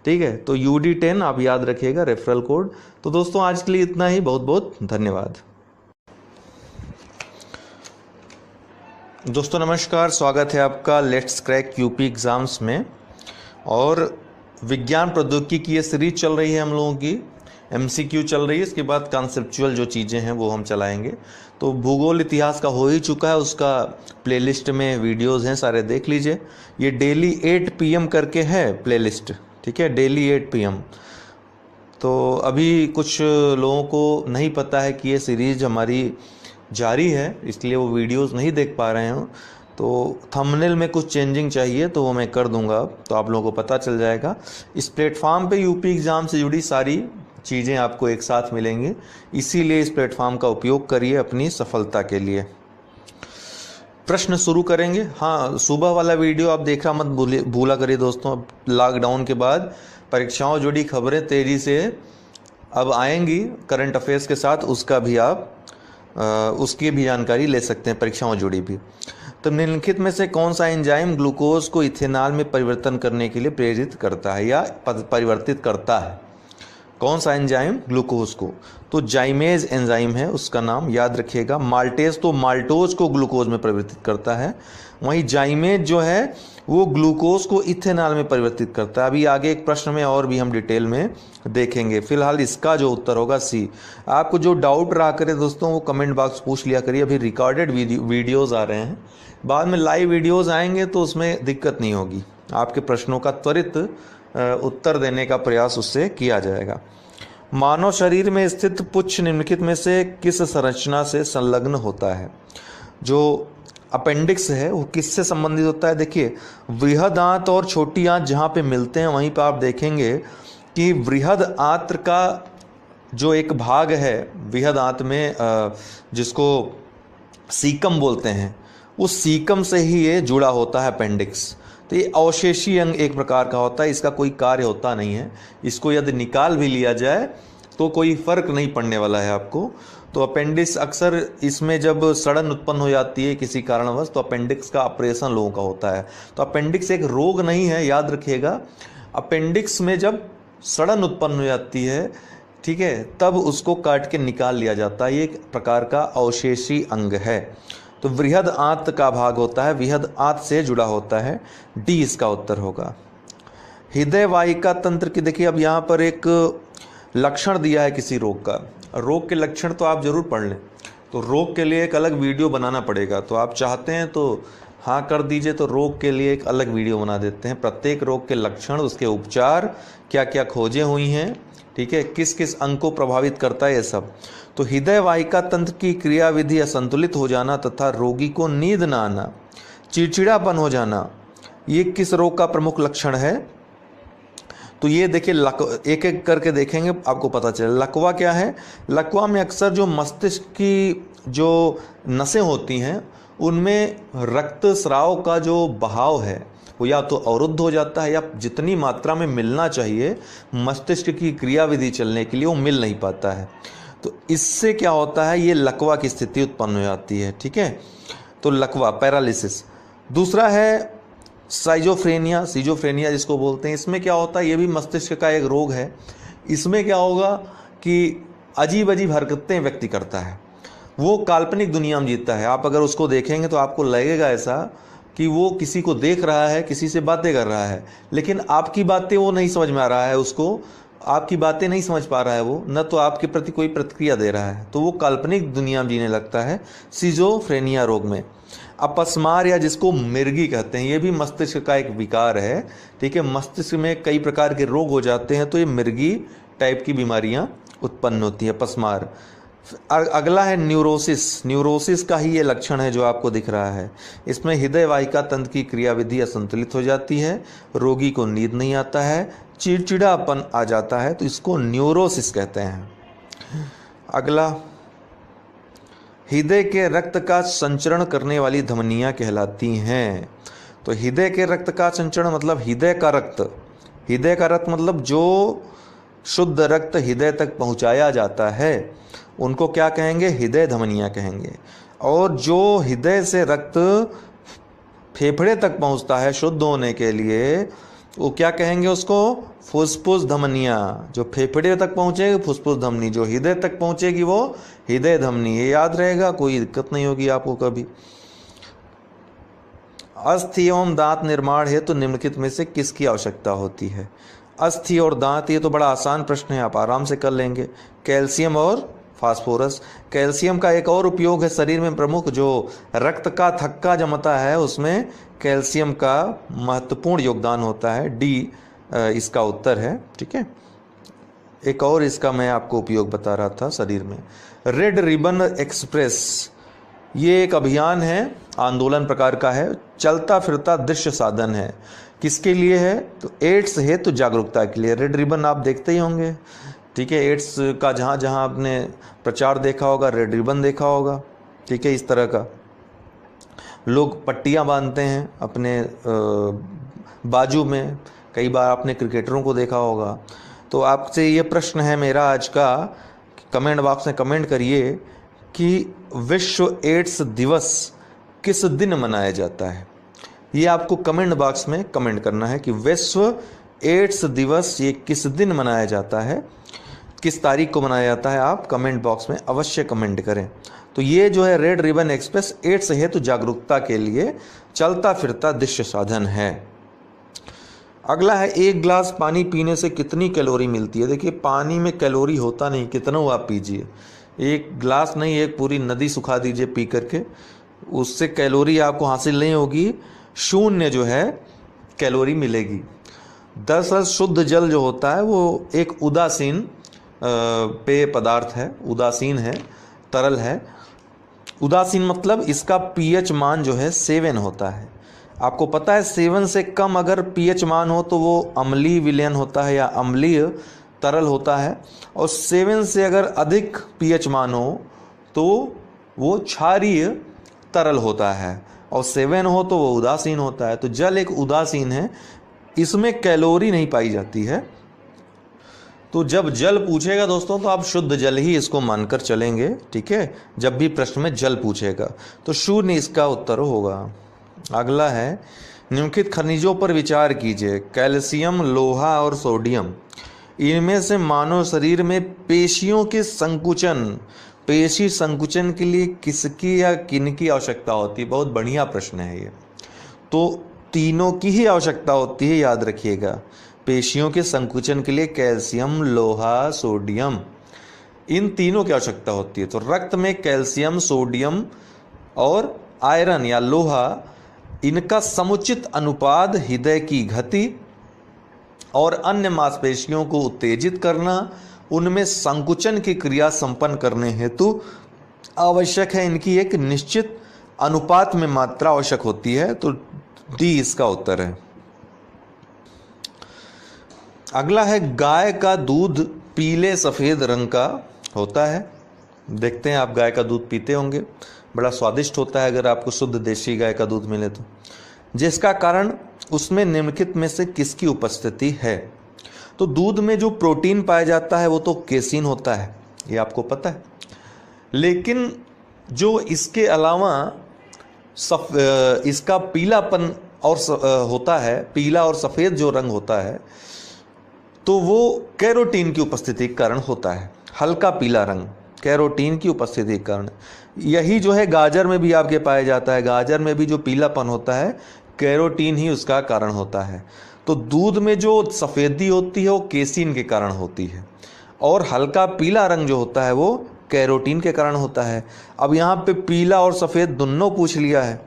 ठीक है, तो UD10 आप याद रखिएगा, रेफरल कोड। तो दोस्तों आज के लिए इतना ही, बहुत बहुत धन्यवाद। दोस्तों नमस्कार, स्वागत है आपका लेट्स क्रैक यूपी एग्ज़ाम्स में। और विज्ञान प्रौद्योगिकी की ये सीरीज चल रही है हम लोगों की, MCQ चल रही है। इसके बाद कॉन्सेप्चुअल जो चीज़ें हैं वो हम चलाएंगे। तो भूगोल इतिहास का हो ही चुका है, उसका प्लेलिस्ट में वीडियोस हैं, सारे देख लीजिए। ये डेली 8 PM करके है प्लेलिस्ट। ठीक है, डेली 8 PM। तो अभी कुछ लोगों को नहीं पता है कि ये सीरीज़ हमारी जारी है, इसलिए वो वीडियोस नहीं देख पा रहे हैं। तो थंबनेल में कुछ चेंजिंग चाहिए, तो वो मैं कर दूंगा, तो आप लोगों को पता चल जाएगा। इस प्लेटफॉर्म पे यूपी एग्ज़ाम से जुड़ी सारी चीज़ें आपको एक साथ मिलेंगी, इसीलिए इस प्लेटफॉर्म का उपयोग करिए अपनी सफलता के लिए। प्रश्न शुरू करेंगे। हाँ, सुबह वाला वीडियो आप देखना मत भूला करिए दोस्तों। लॉकडाउन के बाद परीक्षाओं जुड़ी खबरें तेज़ी से अब आएंगी करंट अफेयर्स के साथ, उसका भी आप उसकी भी जानकारी ले सकते हैं, परीक्षाओं जुड़ी भी। तो निम्नलिखित में से कौन सा एंजाइम ग्लूकोज को इथेनॉल में परिवर्तन करने के लिए प्रेरित करता है या परिवर्तित करता है? कौन सा एंजाइम ग्लूकोज को? तो जाइमेज एंजाइम है उसका नाम, याद रखिएगा। माल्टेज तो माल्टोज को ग्लूकोज में परिवर्तित करता है, वहीं जाइमेज जो है वो ग्लूकोज को इथेनॉल में परिवर्तित करता है। अभी आगे एक प्रश्न में और भी हम डिटेल में देखेंगे। फिलहाल इसका जो उत्तर होगा C। आपको जो डाउट रहा करे दोस्तों वो कमेंट बॉक्स पूछ लिया करिए। अभी रिकॉर्डेड वीडियोज़ आ रहे हैं, बाद में लाइव वीडियोज़ आएंगे तो उसमें दिक्कत नहीं होगी, आपके प्रश्नों का त्वरित उत्तर देने का प्रयास उससे किया जाएगा। मानव शरीर में स्थित पुच्छ निम्नलिखित में से किस संरचना से संलग्न होता है? जो अपेंडिक्स है वो किससे संबंधित होता है? देखिए, वृहद आंत और छोटी आंत जहाँ पे मिलते हैं वहीं पर आप देखेंगे कि वृहद आंत का जो एक भाग है वृहद आंत में, जिसको सीकम बोलते हैं, उस सीकम से ही ये जुड़ा होता है अपेंडिक्स। तो ये अवशेषी अंग एक प्रकार का होता है, इसका कोई कार्य होता नहीं है। इसको यदि निकाल भी लिया जाए तो कोई फर्क नहीं पड़ने वाला है आपको। तो अपेंडिक्स अक्सर, इसमें जब सड़न उत्पन्न हो जाती है किसी कारणवश, तो अपेंडिक्स का ऑपरेशन लोगों का होता है। तो अपेंडिक्स एक रोग नहीं है, याद रखिएगा। अपेंडिक्स में जब सड़न उत्पन्न हो जाती है, ठीक है, तब उसको काट के निकाल लिया जाता है। ये एक प्रकार का अवशेषी अंग है। तो वृहद आंत का भाग होता है, वृहद आंत से जुड़ा होता है। D इसका उत्तर होगा। हृदय वाहिका तंत्र की, देखिए अब यहाँ पर एक लक्षण दिया है किसी रोग का। रोग के लक्षण तो आप जरूर पढ़ लें, तो रोग के लिए एक अलग वीडियो बनाना पड़ेगा। तो आप चाहते हैं तो हाँ कर दीजिए, तो रोग के लिए एक अलग वीडियो बना देते हैं। प्रत्येक रोग के लक्षण, उसके उपचार, क्या क्या खोजें हुई हैं, ठीक है, किस किस अंग को प्रभावित करता है, ये सब। तो हृदय वाहिका तंत्र की क्रियाविधि असंतुलित हो जाना तथा रोगी को नींद न आना, चिड़चिड़ापन हो जाना, ये किस रोग का प्रमुख लक्षण है? तो ये देखिए, एक एक करके देखेंगे आपको पता चले। लकवा क्या है? लकवा में अक्सर जो मस्तिष्क की जो नसें होती हैं उनमें रक्त स्राव का जो बहाव है वो या तो अवरुद्ध हो जाता है या जितनी मात्रा में मिलना चाहिए मस्तिष्क की क्रियाविधि चलने के लिए वो मिल नहीं पाता है। तो इससे क्या होता है, ये लकवा की स्थिति उत्पन्न हो जाती है। ठीक है, तो लकवा, पैरालिसिस। दूसरा है साइजोफ्रेनिया, सीजोफ्रेनिया जिसको बोलते हैं। इसमें क्या होता है, ये भी मस्तिष्क का एक रोग है। इसमें क्या होगा कि अजीब अजीब हरकतें व्यक्ति करता है, वो काल्पनिक दुनिया में जीता है। आप अगर उसको देखेंगे तो आपको लगेगा ऐसा कि वो किसी को देख रहा है, किसी से बातें कर रहा है, लेकिन आपकी बातें वो नहीं समझ में आ रहा है, उसको आपकी बातें नहीं समझ पा रहा है वो, न तो आपके प्रति कोई प्रतिक्रिया दे रहा है, तो वो काल्पनिक दुनिया में जीने लगता है सिजोफ्रेनिया रोग में। अपस्मार या जिसको मिर्गी कहते हैं, ये भी मस्तिष्क का एक विकार है। ठीक है, मस्तिष्क में कई प्रकार के रोग हो जाते हैं तो ये मिर्गी टाइप की बीमारियां उत्पन्न होती है, अपस्मार। अगला है न्यूरोसिस। न्यूरोसिस का ही ये लक्षण है जो आपको दिख रहा है। इसमें हृदय वाहिका तंत्र की क्रियाविधि असंतुलित हो जाती है, रोगी को नींद नहीं आता है, चिड़चिड़ापन आ जाता है, तो इसको न्यूरोसिस कहते हैं। अगला, हृदय के रक्त का संचरण करने वाली धमनियां कहलाती हैं। तो हृदय के रक्त का संचरण मतलब हृदय का रक्त, हृदय का रक्त मतलब जो शुद्ध रक्त हृदय तक पहुंचाया जाता है उनको क्या कहेंगे, हृदय धमनियां कहेंगे। और जो हृदय से रक्त फेफड़े तक पहुंचता है शुद्ध होने के लिए, वो क्या कहेंगे उसको, फुसफुस धमनियां। जो फेफड़े तक पहुंचेगी फुसफुस धमनी, जो हृदय तक पहुंचेगी वो हृदय धमनी। ये याद रहेगा, कोई दिक्कत नहीं होगी आपको कभी। अस्थि एवं दांत निर्माण है तो निम्नलिखित में से किसकी आवश्यकता होती है। अस्थि और दांत, ये तो बड़ा आसान प्रश्न है, आप आराम से कर लेंगे। कैल्शियम और फास्फोरस। कैल्शियम का एक और उपयोग है शरीर में प्रमुख, जो रक्त का थक्का जमता है उसमें कैल्शियम का महत्वपूर्ण योगदान होता है। डी इसका उत्तर है। ठीक है, एक और इसका मैं आपको उपयोग बता रहा था शरीर में। रेड रिबन एक्सप्रेस, ये एक अभियान है, आंदोलन प्रकार का है, चलता फिरता दृश्य साधन है। किसके लिए है, तो एड्स हेतु जागरूकता के लिए। रेड रिबन आप देखते ही होंगे। ठीक है, एड्स का जहाँ जहाँ आपने प्रचार देखा होगा, रेड रिबन देखा होगा। ठीक है, इस तरह का लोग पट्टियाँ बांधते हैं अपने बाजू में, कई बार आपने क्रिकेटरों को देखा होगा। तो आपसे ये प्रश्न है मेरा आज का, कमेंट बॉक्स में कमेंट करिए कि विश्व एड्स दिवस किस दिन मनाया जाता है। ये आपको कमेंट बॉक्स में कमेंट करना है कि विश्व एड्स दिवस ये किस दिन मनाया जाता है, किस तारीख को मनाया जाता है, आप कमेंट बॉक्स में अवश्य कमेंट करें। तो ये जो है रेड रिबन एक्सप्रेस एड्स हेतु जागरूकता के लिए चलता फिरता दृश्य साधन है। अगला है, एक गिलास पानी पीने से कितनी कैलोरी मिलती है। देखिए, पानी में कैलोरी होता नहीं, कितना आप पीजिए, एक गिलास नहीं, एक पूरी नदी सुखा दीजिए पी करके, उससे कैलोरी आपको हासिल नहीं होगी, शून्य जो है कैलोरी मिलेगी। दरअसल शुद्ध जल जो होता है वो एक उदासीन पेय पदार्थ है, उदासीन है, तरल है। उदासीन मतलब इसका पीएच मान जो है 7 होता है। आपको पता है 7 से कम अगर पीएच मान हो तो वो अम्लीय विलयन होता है या अम्लीय तरल होता है, और 7 से अगर अधिक पीएच मान हो तो वो क्षारीय तरल होता है, और 7 हो तो वो उदासीन होता है। तो जल एक उदासीन है, इसमें कैलोरी नहीं पाई जाती है। तो जब जल पूछेगा दोस्तों तो आप शुद्ध जल ही इसको मानकर चलेंगे। ठीक है, जब भी प्रश्न में जल पूछेगा तो शून्य इसका उत्तर होगा। अगला है, निम्नलिखित खनिजों पर विचार कीजिए। कैल्शियम, लोहा और सोडियम, इनमें से मानव शरीर में पेशियों के संकुचन, पेशी संकुचन के लिए किसकी या किनकी आवश्यकता होती है। बहुत बढ़िया प्रश्न है ये। तो तीनों की ही आवश्यकता होती है, याद रखिएगा। पेशियों के संकुचन के लिए कैल्शियम, लोहा, सोडियम, इन तीनों की आवश्यकता होती है। तो रक्त में कैल्शियम, सोडियम और आयरन या लोहा, इनका समुचित अनुपात हृदय की गति और अन्य मांसपेशियों को उत्तेजित करना, उनमें संकुचन की क्रिया संपन्न करने हेतु आवश्यक है। इनकी एक निश्चित अनुपात में मात्रा आवश्यक होती है। तो डी इसका उत्तर है। अगला है, गाय का दूध पीले सफ़ेद रंग का होता है। देखते हैं, आप गाय का दूध पीते होंगे, बड़ा स्वादिष्ट होता है अगर आपको शुद्ध देशी गाय का दूध मिले तो। जिसका कारण उसमें निम्नलिखित में से किसकी उपस्थिति है? तो दूध में जो प्रोटीन पाया जाता है वो तो केसीन होता है, ये आपको पता है। लेकिन जो इसके अलावा इसका पीलापन और होता है, पीला और सफ़ेद जो रंग होता है, तो वो कैरोटीन की उपस्थिति के कारण होता है। हल्का पीला रंग कैरोटीन की उपस्थिति के कारण। यही जो है गाजर में भी आपके पाया जाता है। गाजर में भी जो पीलापन होता है कैरोटीन ही उसका कारण होता है। तो दूध में जो सफ़ेदी होती है वो केसीन के कारण होती है, और हल्का पीला रंग जो होता है वो कैरोटीन के कारण होता है। अब यहाँ पे पीला और सफ़ेद दोनों पूछ लिया है,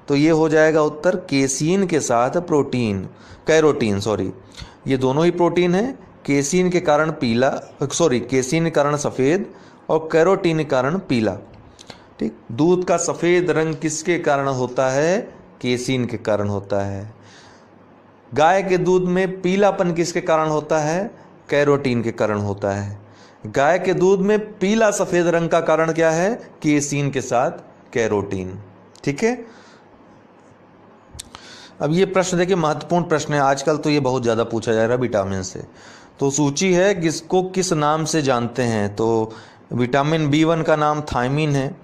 तो ये हो जाएगा उत्तर केसीन के साथ प्रोटीन, कैरोटीन सॉरी, ये दोनों ही प्रोटीन है। केसीन के कारण पीला, केसीन के कारण सफ़ेद और कैरोटीन के कारण पीला। ठीक, दूध का सफ़ेद रंग किसके कारण होता है? केसीन के कारण होता है। गाय के दूध में पीलापन किसके कारण होता है? कैरोटीन के कारण होता है। गाय के दूध में पीला सफ़ेद रंग का कारण क्या है? केसीन के साथ कैरोटीन। ठीक है, अब ये प्रश्न देखिए महत्वपूर्ण प्रश्न है, आजकल तो ये बहुत ज़्यादा पूछा जा रहा है विटामिन से। तो सूची है किसको किस नाम से जानते हैं? तो विटामिन B1 का नाम थायमीन है।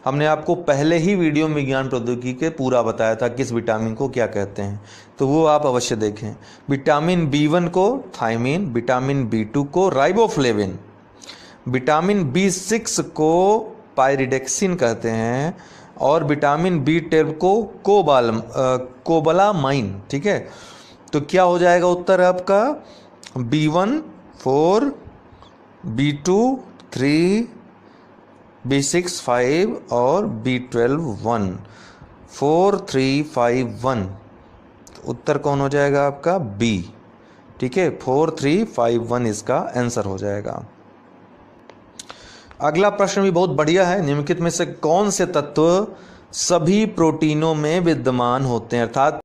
हमने आपको पहले ही वीडियो में विज्ञान प्रौद्योगिकी के पूरा बताया था किस विटामिन को क्या कहते हैं, तो वो आप अवश्य देखें। विटामिन B1 को थायमीन, विटामिन B2 को राइबोफ्लेविन, विटामिन B6 को पायरिडेक्सिन कहते हैं, और विटामिन B12 को कोबालामाइन। ठीक है, तो क्या हो जाएगा उत्तर आपका? B1 4, B2 3, B6 5 और B12 1, 4 3 5 1। उत्तर कौन हो जाएगा आपका? B। ठीक है, 4 3 5 1 इसका आंसर हो जाएगा। अगला प्रश्न भी बहुत बढ़िया है। निम्नलिखित में से कौन से तत्व सभी प्रोटीनों में विद्यमान होते हैं? अर्थात